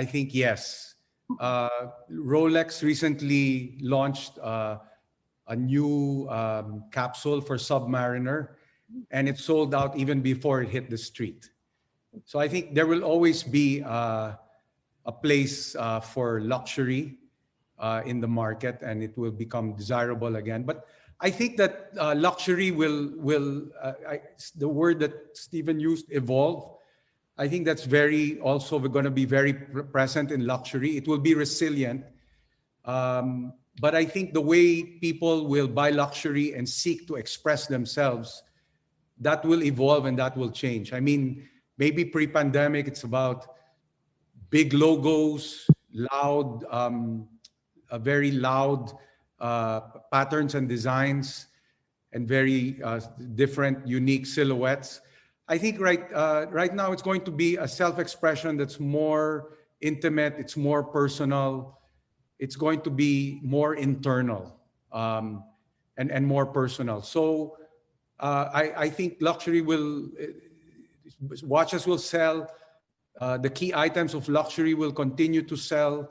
Speaker 3: think yes. Rolex recently launched a new capsule for Submariner, and it sold out even before it hit the street. So I think there will always be a place for luxury in the market, and it will become desirable again. But I think that luxury will the word that Stephen used, evolve. I think that's also going to be very present in luxury. It will be resilient. But I think the way people will buy luxury and seek to express themselves, that will evolve and that will change. I mean, maybe pre-pandemic, it's about big logos, loud, very loud patterns and designs, and very different, unique silhouettes. I think right now it's going to be a self-expression that's more intimate, it's more personal, it's going to be more internal and more personal. So I think luxury watches will sell. The key items of luxury will continue to sell.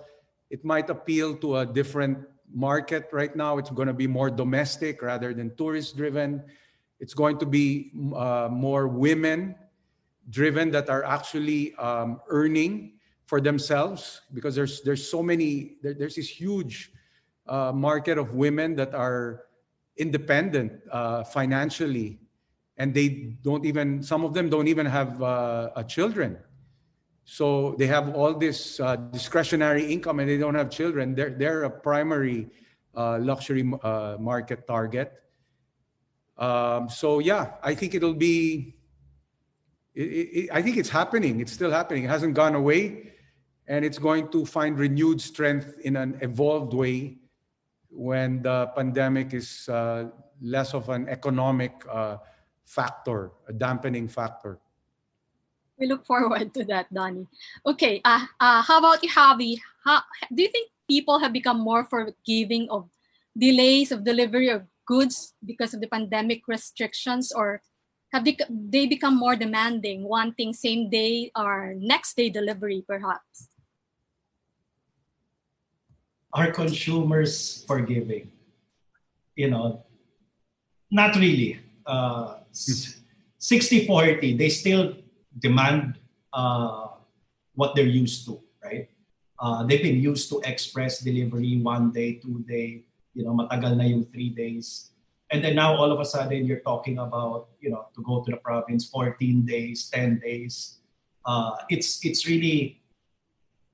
Speaker 3: It might appeal to a different market. Right now, it's going to be more domestic rather than tourist-driven. It's going to be more women-driven that are actually earning for themselves, because there's this huge market of women that are independent financially, and some of them don't even have children. So they have all this discretionary income and they don't have children. They're a primary luxury market target. So yeah, I think it'll be. I think it's happening. It's still happening. It hasn't gone away, and it's going to find renewed strength in an evolved way when the pandemic is less of an economic factor, a dampening factor.
Speaker 2: We look forward to that, Donnie. Okay, how about you, Javi? Do you think people have become more forgiving of delays of delivery of goods because of the pandemic restrictions, or have they become more demanding, wanting same day or next day delivery, perhaps?
Speaker 5: Are consumers forgiving? Not really. 60-40, they still demand what they're used to, right? They've been used to express delivery 1 day, 2 day, matagal na yung 3 days. And then now all of a sudden you're talking about, to go to the province 14 days, 10 days. It's really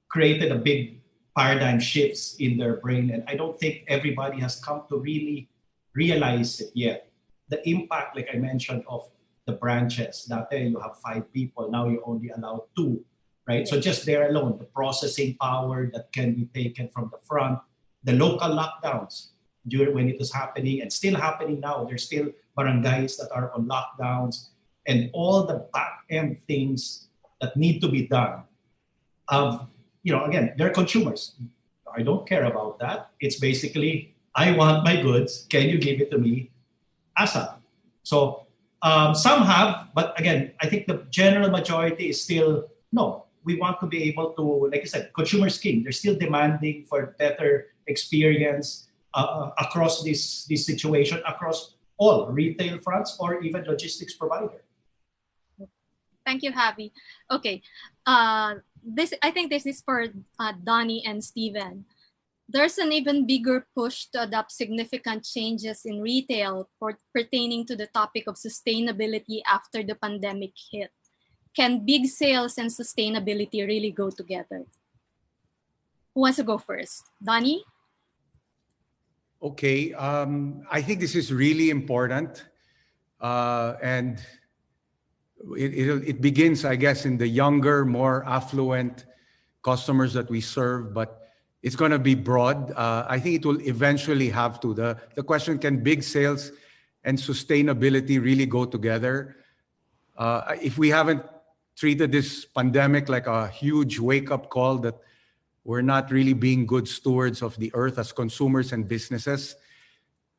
Speaker 5: created a big paradigm shifts in their brain. And I don't think everybody has come to really realize it yet. The impact, like I mentioned, of the branches. Dati you have 5 people, now you only allow 2. right? So just there alone, the processing power that can be taken from the front, the local lockdowns during when it was happening and still happening now. There's still barangays that are on lockdowns, and all the back end things that need to be done. Again, they're consumers. I don't care about that. It's basically, I want my goods. Can you give it to me ASAP? So some have, but again, I think the general majority is still no. We want to be able to, like I said, consumers king. They're still demanding for better experience across this situation, across all retail fronts or even logistics provider.
Speaker 2: Thank you, Javi. Okay, I think this is for Donnie and Steven. There's an even bigger push to adopt significant changes in retail pertaining to the topic of sustainability after the pandemic hit. Can big sales and sustainability really go together? Who wants to go first? Donnie?
Speaker 3: Okay, I think this is really important, and it begins, I guess, in the younger, more affluent customers that we serve, but it's going to be broad. I think it will eventually have to. The question, can big sales and sustainability really go together? If we haven't treated this pandemic like a huge wake-up call that we're not really being good stewards of the earth as consumers and businesses,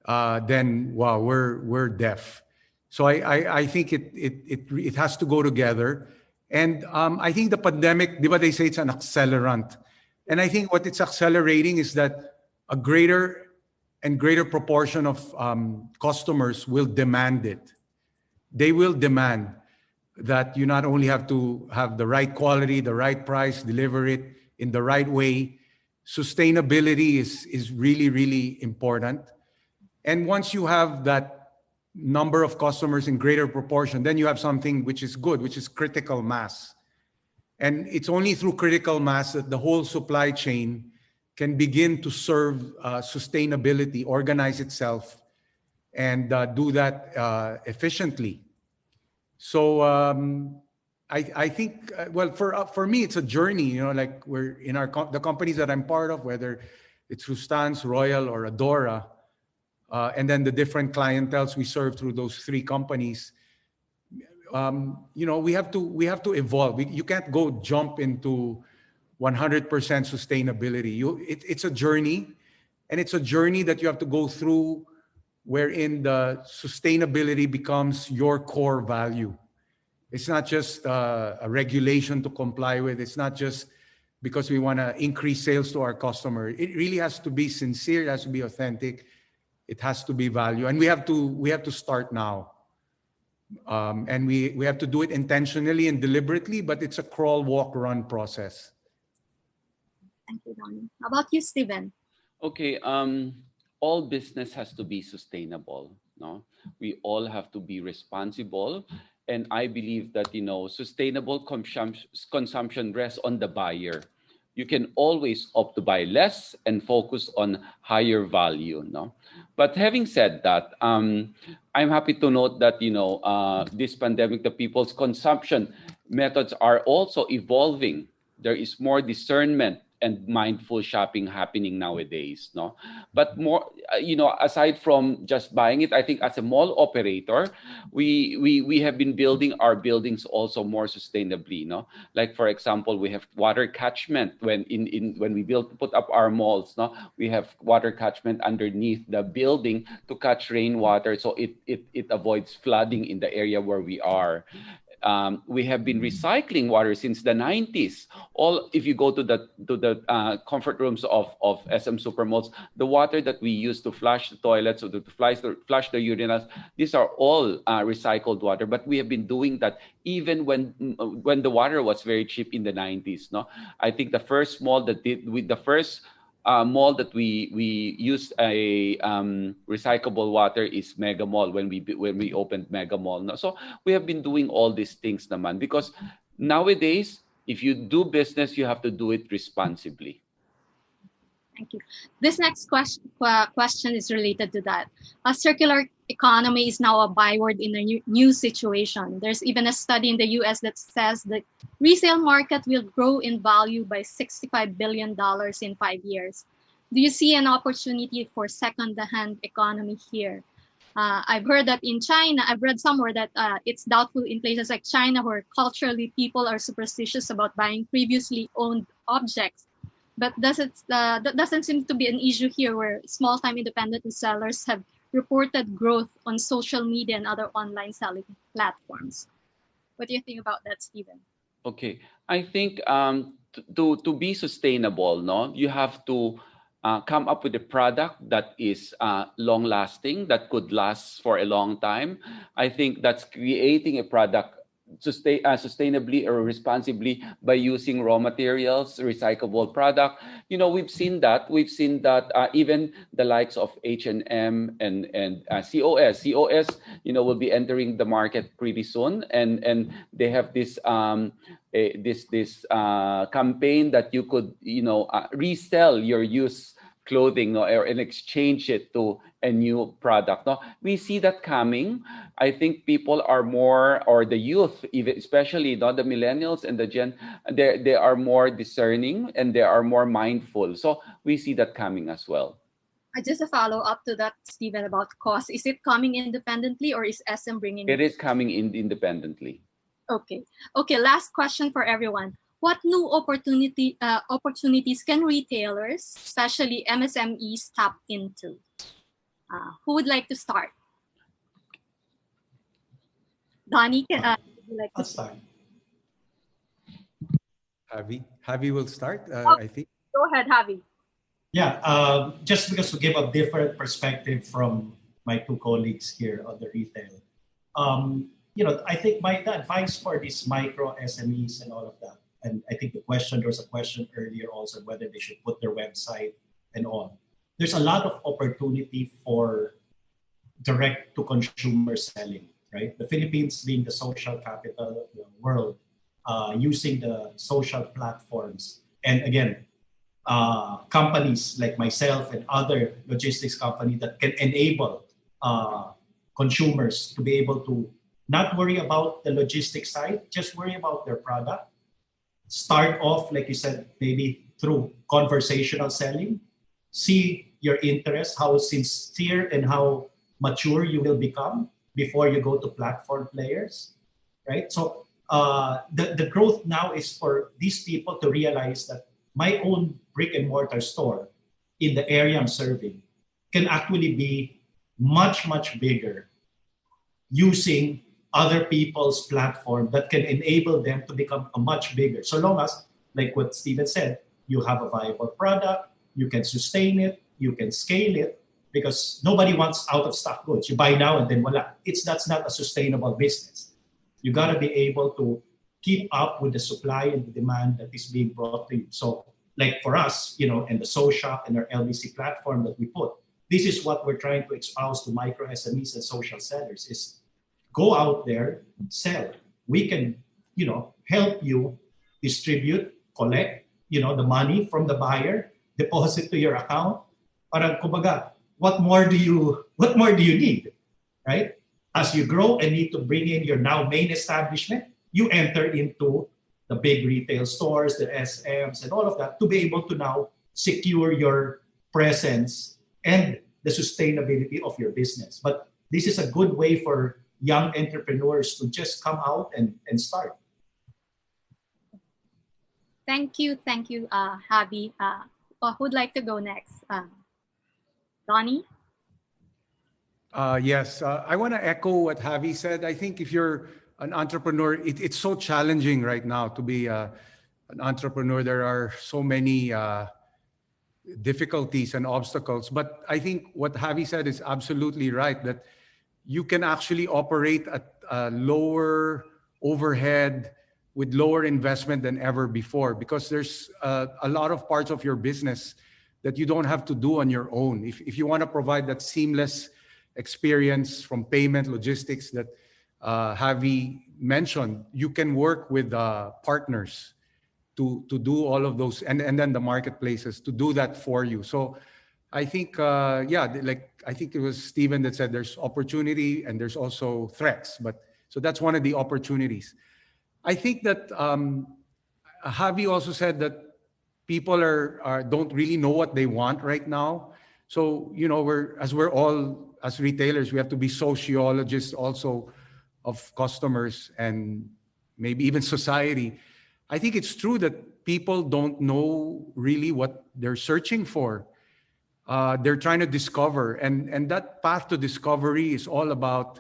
Speaker 3: then wow, we're deaf. So I think it has to go together. And I think the pandemic, they say it's an accelerant. And I think what it's accelerating is that a greater and greater proportion of customers will demand it. They will demand that you not only have to have the right quality, the right price, deliver it in the right way. Sustainability is really, really important. And once you have that number of customers in greater proportion, then you have something which is good, which is critical mass. And it's only through critical mass that the whole supply chain can begin to serve sustainability, organize itself, and do that efficiently. So I think, well, for me, it's a journey. Like we're in the companies that I'm part of, whether it's Rustans, Royal, or Adora, and then the different clienteles we serve through those three companies. We have to evolve. You can't go jump into 100% sustainability. It's a journey, and it's a journey that you have to go through, wherein the sustainability becomes your core value. It's not just a regulation to comply with. It's not just because we want to increase sales to our customer. It really has to be sincere. It has to be authentic. It has to be value, and we have to start now. And we have to do it intentionally and deliberately, but it's a crawl, walk, run process.
Speaker 2: Thank you, Donnie. How about you, Steven?
Speaker 4: Okay, all business has to be sustainable. No, we all have to be responsible, and I believe that sustainable consumption rests on the buyer. You can always opt to buy less and focus on higher value. No, but having said that, I'm happy to note that this pandemic, the people's consumption methods are also evolving. There is more discernment and mindful shopping happening nowadays, no? But more, aside from just buying it, I think as a mall operator, we have been building our buildings also more sustainably, no? Like for example, we have water catchment when we put up our malls, no? We have water catchment underneath the building to catch rainwater, so it avoids flooding in the area where we are. We have been recycling water since the 90s. If you go to the comfort rooms of SM Supermalls, the water that we use to flush the toilets or to flush the urinals, these are all recycled water. But we have been doing that even when the water was very cheap in the 90s. No, I think the first mall that we used a recyclable water is Mega Mall when we opened Mega Mall. No? So we have been doing all these things naman, because nowadays, if you do business, you have to do it responsibly.
Speaker 2: Thank you. This next question is related to that. Circular economy is now a byword in a new situation. There's even a study in the US that says the resale market will grow in value by $65 billion in 5 years. Do you see an opportunity for second-hand economy here? I've heard that in China, I've read somewhere that it's doubtful in places like China where culturally people are superstitious about buying previously owned objects. But that doesn't seem to be an issue here where small-time independent sellers have reported growth on social media and other online selling platforms. What do you think about that, Stephen?
Speaker 4: Okay, I think to be sustainable, no, you have to come up with a product that is long lasting, that could last for a long time. I think that's creating a product sustainably or responsibly by using raw materials, recyclable product. You know, we've seen that. Even the likes of H&M and COS, you know, will be entering the market pretty soon, and they have this campaign that you could, you know, resell your used clothing and exchange it to a new product. No, we see that coming. I think people are more, or the youth, even especially not the millennials and the Gen, they are more discerning and they are more mindful. So we see that coming as well.
Speaker 2: Just a follow up to that, Stephen, about cost. Is it coming independently or is SM bringing it?
Speaker 4: It is coming in independently.
Speaker 2: Okay. Last question for everyone. What new opportunities can retailers, especially MSMEs, tap into? Who would like to start? Donnie, would you like to
Speaker 5: start?
Speaker 3: Javi will start, I think.
Speaker 2: Go ahead, Javi.
Speaker 5: Yeah, just because to give a different perspective from my two colleagues here on the retail. You know, I think the advice for these micro SMEs and all of that, and I think there was a question earlier also whether they should put their website and all. There's a lot of opportunity for direct-to-consumer selling, right? The Philippines being the social capital of the world, using the social platforms. And again, companies like myself and other logistics companies that can enable consumers to be able to not worry about the logistics side, just worry about their product. Start off, like you said, maybe through conversational selling. See your interest, how sincere and how mature you will become before you go to platform players, right? So the growth now is for these people to realize that my own brick and mortar store in the area I'm serving can actually be much, much bigger using other people's platform that can enable them to become a much bigger. So long as, like what Steven said, you have a viable product, you can sustain it, you can scale it, because nobody wants out of stock goods. You buy now and then voila. That's not a sustainable business. You got to be able to keep up with the supply and the demand that is being brought to you. So like for us, you know, and the social and our LBC platform that we put, this is what we're trying to espouse to micro SMEs and social sellers is go out there, sell. We can, you know, help you distribute, collect, you know, the money from the buyer, deposit to your account. Parang kumbaga, what more do you need, right? As you grow and need to bring in your now main establishment, you enter into the big retail stores, the SMs, and all of that to be able to now secure your presence and the sustainability of your business. But this is a good way for young entrepreneurs to just come out and start.
Speaker 2: Thank you, Javi. Who would like to go next? Donnie?
Speaker 3: Yes, I want to echo what Javi said. I think if you're an entrepreneur, it's so challenging right now to be an entrepreneur. There are so many difficulties and obstacles. But I think what Javi said is absolutely right, that you can actually operate at a lower overhead with lower investment than ever before, because there's a lot of parts of your business that you don't have to do on your own. If you want to provide that seamless experience from payment, logistics that Javi mentioned, you can work with partners to do all of those, and then the marketplaces to do that for you. So I think, I think it was Stephen that said there's opportunity and there's also threats. But so that's one of the opportunities. I think that Javi also said that people don't really know what they want right now. So we're all as retailers, we have to be sociologists also of customers and maybe even society. I think it's true that people don't know really what they're searching for. They're trying to discover, and that path to discovery is all about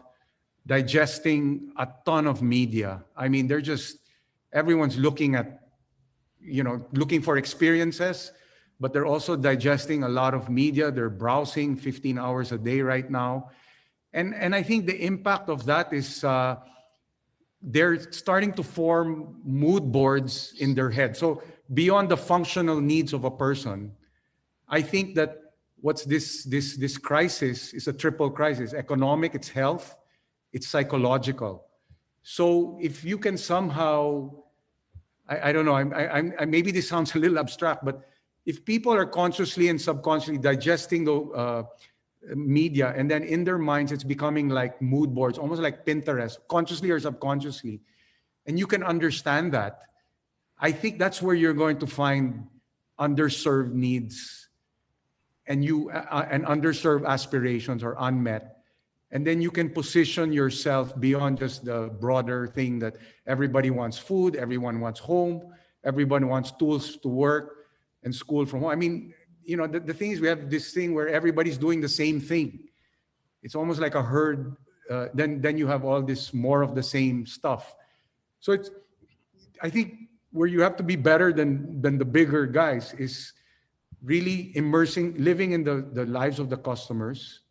Speaker 3: digesting a ton of media. I mean, everyone's looking for experiences, but they're also digesting a lot of media. They're browsing 15 hours a day right now. And I think the impact of that is they're starting to form mood boards in their head. So beyond the functional needs of a person, I think that what's this crisis is a triple crisis: economic, it's health, it's psychological. So if you can somehow, I don't know, I maybe this sounds a little abstract, but if people are consciously and subconsciously digesting the media, and then in their minds it's becoming like mood boards, almost like Pinterest, consciously or subconsciously, and you can understand that, I think that's where you're going to find underserved needs and underserved aspirations are unmet. And then you can position yourself beyond just the broader thing that everybody wants food, everyone wants home, everyone wants tools to work and school from home. I mean, the thing is, we have this thing where everybody's doing the same thing. It's almost like a herd. Then you have all this more of the same stuff. So I think where you have to be better than the bigger guys is really living in the lives of the customers.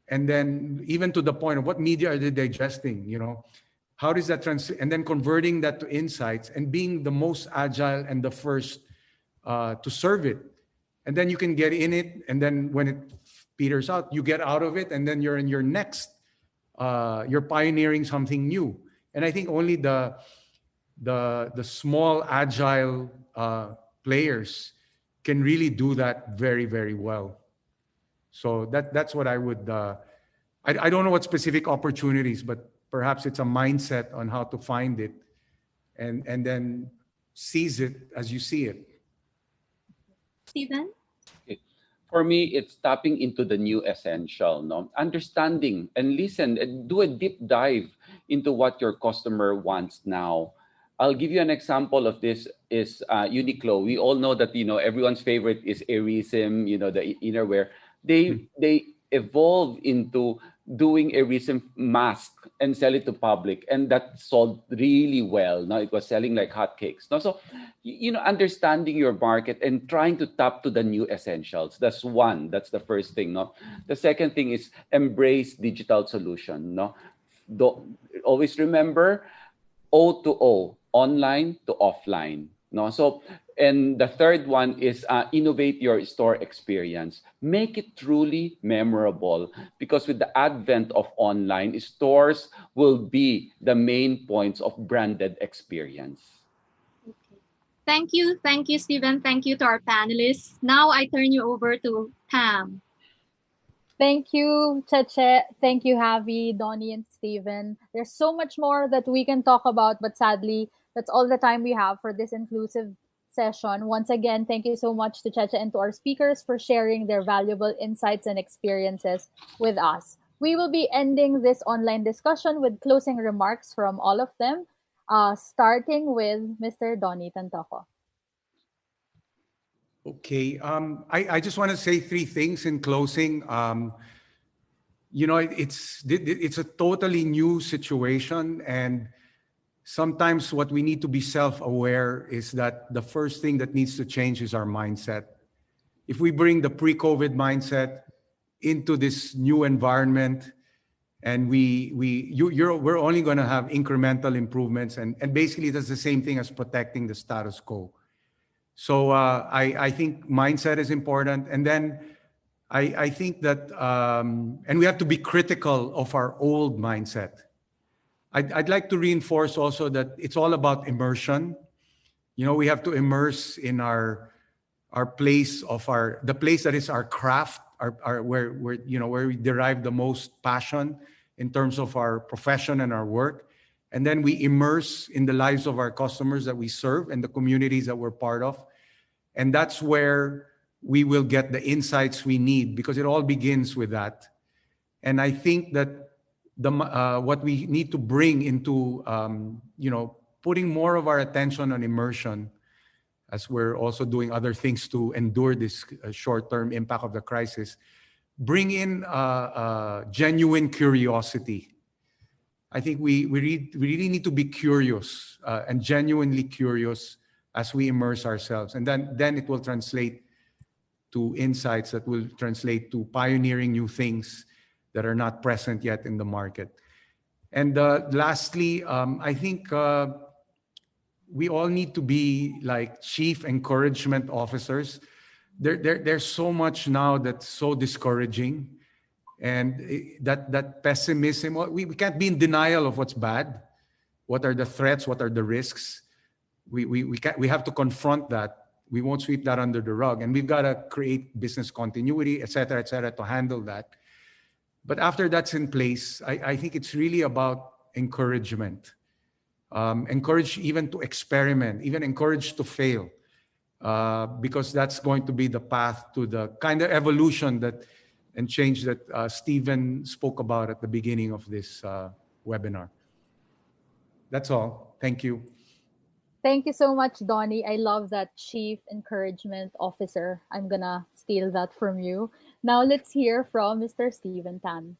Speaker 3: And then even to the point of what media are they digesting, how does that and then converting that to insights and being the most agile and the first to serve it. And then you can get in it, and then when it peters out, you get out of it, and then you're in your next, you're pioneering something new. And I think only the small agile players can really do that very, very well. So that's what I would. I don't know what specific opportunities, but perhaps it's a mindset on how to find it, and then seize it as you see it.
Speaker 2: Stephen?
Speaker 4: Okay. For me, it's tapping into the new essential, no? Understanding and listen and do a deep dive into what your customer wants now. I'll give you an example of this is Uniqlo. We all know that, everyone's favorite is Airism, the innerwear. They evolve into doing Airism mask and sell it to public, and that sold really well. Now it was selling like hotcakes. Now, so understanding your market and trying to tap to the new essentials. That's one. That's the first thing. No, the second thing is embrace digital solution. No, always remember O to O, online to offline. No, so. And the third one is innovate your store experience. Make it truly memorable, because with the advent of online, stores will be the main points of branded experience.
Speaker 2: Okay. Thank you, Stephen. Thank you to our panelists. Now I turn you over to Pam.
Speaker 1: Thank you, Cheche. Thank you, Javi, Donnie, and Steven. There's so much more that we can talk about, but sadly, that's all the time we have for this inclusive session. Once again, thank you so much to Cheche and to our speakers for sharing their valuable insights and experiences with us. We will be ending this online discussion with closing remarks from all of them, starting with Mr. Donnie Tantoco.
Speaker 3: Okay. I just want to say three things in closing. It's a totally new situation, and sometimes what we need to be self-aware is that the first thing that needs to change is our mindset. If we bring the pre-COVID mindset into this new environment, and we're only going to have incremental improvements, and basically that's the same thing as protecting the status quo. So I think mindset is important, and then I think that and we have to be critical of our old mindset. I'd like to reinforce also that it's all about immersion. We have to immerse in our the place that is our craft, where we derive the most passion in terms of our profession and our work. And then we immerse in the lives of our customers that we serve and the communities that we're part of. And that's where we will get the insights we need, because it all begins with that. And I think that what we need to bring into, putting more of our attention on immersion, as we're also doing other things to endure this short-term impact of the crisis, bring in genuine curiosity. I think we really need to be curious and genuinely curious as we immerse ourselves. And then it will translate to insights that will translate to pioneering new things that are not present yet in the market. And lastly, I think we all need to be like chief encouragement officers. There's so much now that's so discouraging, and that pessimism. We can't be in denial of what's bad. What are the threats? What are the risks? We have to confront that. We won't sweep that under the rug, and we've got to create business continuity, et cetera, to handle that. But after that's in place, I think it's really about encouragement. Encourage even to experiment, even encourage to fail, because that's going to be the path to the kind of evolution and change that Stephen spoke about at the beginning of this webinar. That's all. Thank you.
Speaker 1: Thank you so much, Donnie. I love that chief encouragement officer. I'm gonna steal that from you. Now let's hear from Mr. Stephen Tan.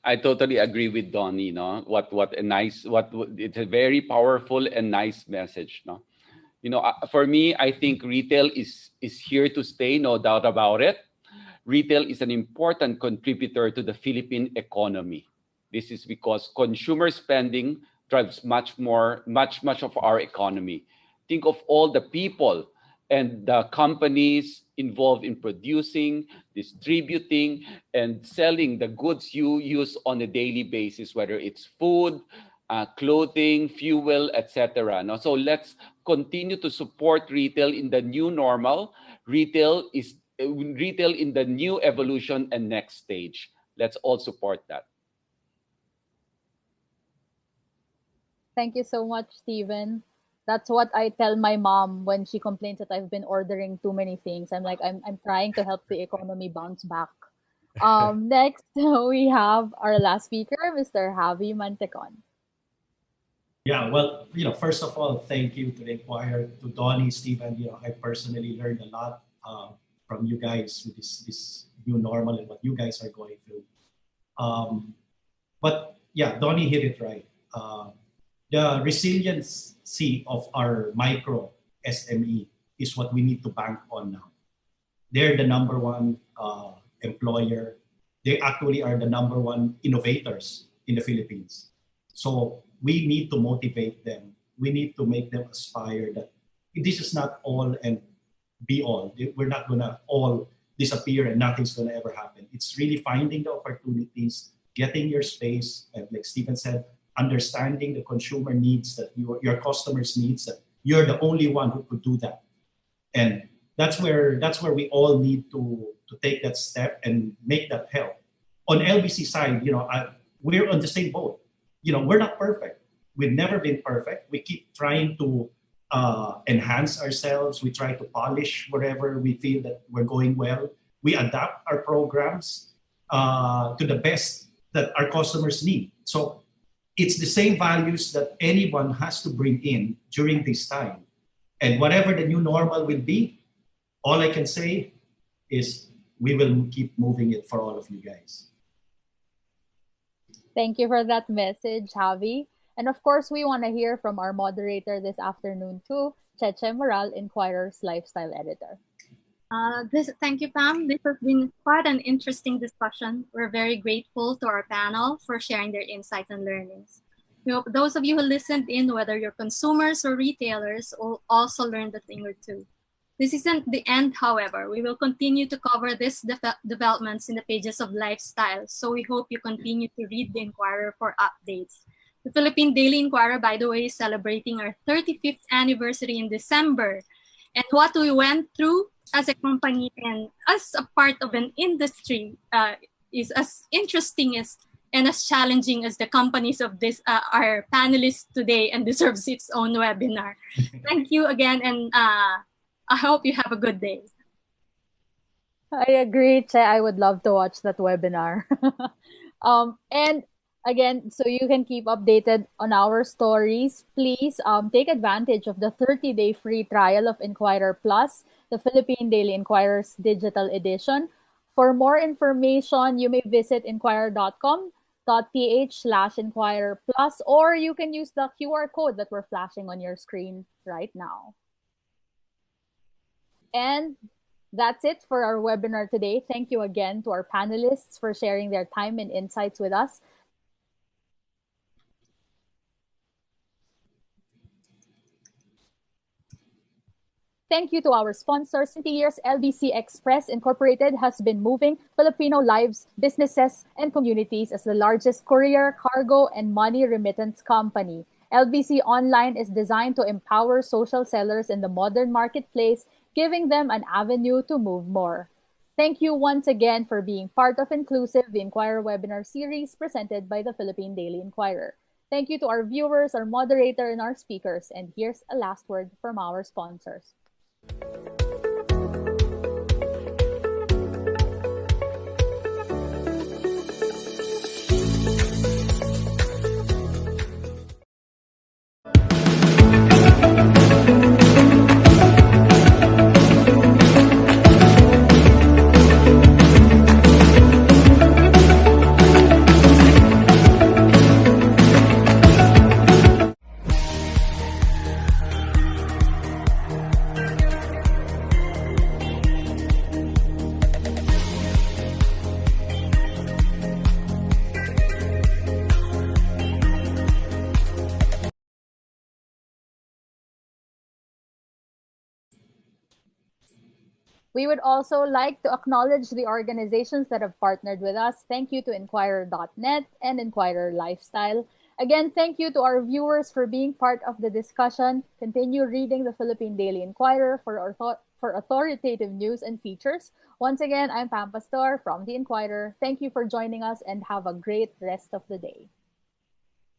Speaker 4: I totally agree with Donnie. It's a very powerful and nice message. For me, I think retail is here to stay, no doubt about it. Retail is an important contributor to the Philippine economy. This is because consumer spending drives much of our economy. Think of all the people and the companies involved in producing, distributing, and selling the goods you use on a daily basis, whether it's food, clothing, fuel, etc. So let's continue to support retail in the new normal. Retail in the new evolution and next stage. Let's all support that.
Speaker 1: Thank you so much, Stephen. That's what I tell my mom when she complains that I've been ordering too many things. I'm like, I'm trying to help the economy bounce back. Next, we have our last speaker, Mr. Javi Mantecon.
Speaker 5: Yeah, well, first of all, thank you to the Inquirer, to Donnie, Stephen. I personally learned a lot from you guys with this new normal and what you guys are going through. But yeah, Donnie hit it right. The resiliency of our micro SME is what we need to bank on now. They're the number one employer. They actually are the number one innovators in the Philippines. So we need to motivate them. We need to make them aspire that this is not all and be all. We're not going to all disappear and nothing's going to ever happen. It's really finding the opportunities, getting your space, and like Stephen said, understanding the consumer needs, that your customers' needs, that you're the only one who could do that. And that's where we all need to take that step and make that help. On LBC side, we're on the same boat. We're not perfect. We've never been perfect. We keep trying to enhance ourselves. We try to polish wherever we feel that we're going well. We adapt our programs to the best that our customers need. So it's the same values that anyone has to bring in during this time. And whatever the new normal will be, all I can say is we will keep moving it for all of you guys.
Speaker 1: Thank you for that message, Javi. And of course, we want to hear from our moderator this afternoon too, Cheche Moral, Inquirer's lifestyle editor.
Speaker 2: Thank you, Pam. This has been quite an interesting discussion. We're very grateful to our panel for sharing their insights and learnings. We hope those of you who listened in, whether you're consumers or retailers, will also learn a thing or two. This isn't the end, however. We will continue to cover these developments in the pages of Lifestyle, so we hope you continue to read the Inquirer for updates. The Philippine Daily Inquirer, by the way, is celebrating our 35th anniversary in December. And what we went through as a company and as a part of an industry is as interesting as and as challenging as the companies of this our panelists today and deserves its own webinar. Thank you again, and I hope you have a good day.
Speaker 1: I agree, Che. I would love to watch that webinar. And again, so you can keep updated on our stories. Please take advantage of the 30-day free trial of Inquirer Plus, the Philippine Daily Inquirer's digital edition. For more information, you may visit inquirer.com.ph/Inquirer Plus, or you can use the QR code that we're flashing on your screen right now. And that's it for our webinar today. Thank you again to our panelists for sharing their time and insights with us. Thank you to our sponsors. 20 years, LBC Express Incorporated has been moving Filipino lives, businesses, and communities as the largest courier, cargo, and money remittance company. LBC Online is designed to empower social sellers in the modern marketplace, giving them an avenue to move more. Thank you once again for being part of INQlusive, the Inquirer webinar series presented by the Philippine Daily Inquirer. Thank you to our viewers, our moderator, and our speakers. And here's a last word from our sponsors. We would also like to acknowledge the organizations that have partnered with us. Thank you to Inquirer.net and Inquirer Lifestyle. Again, thank you to our viewers for being part of the discussion. Continue reading the Philippine Daily Inquirer for authoritative news and features. Once again, I'm Pam Pastor from the Inquirer. Thank you for joining us and have a great rest of the day.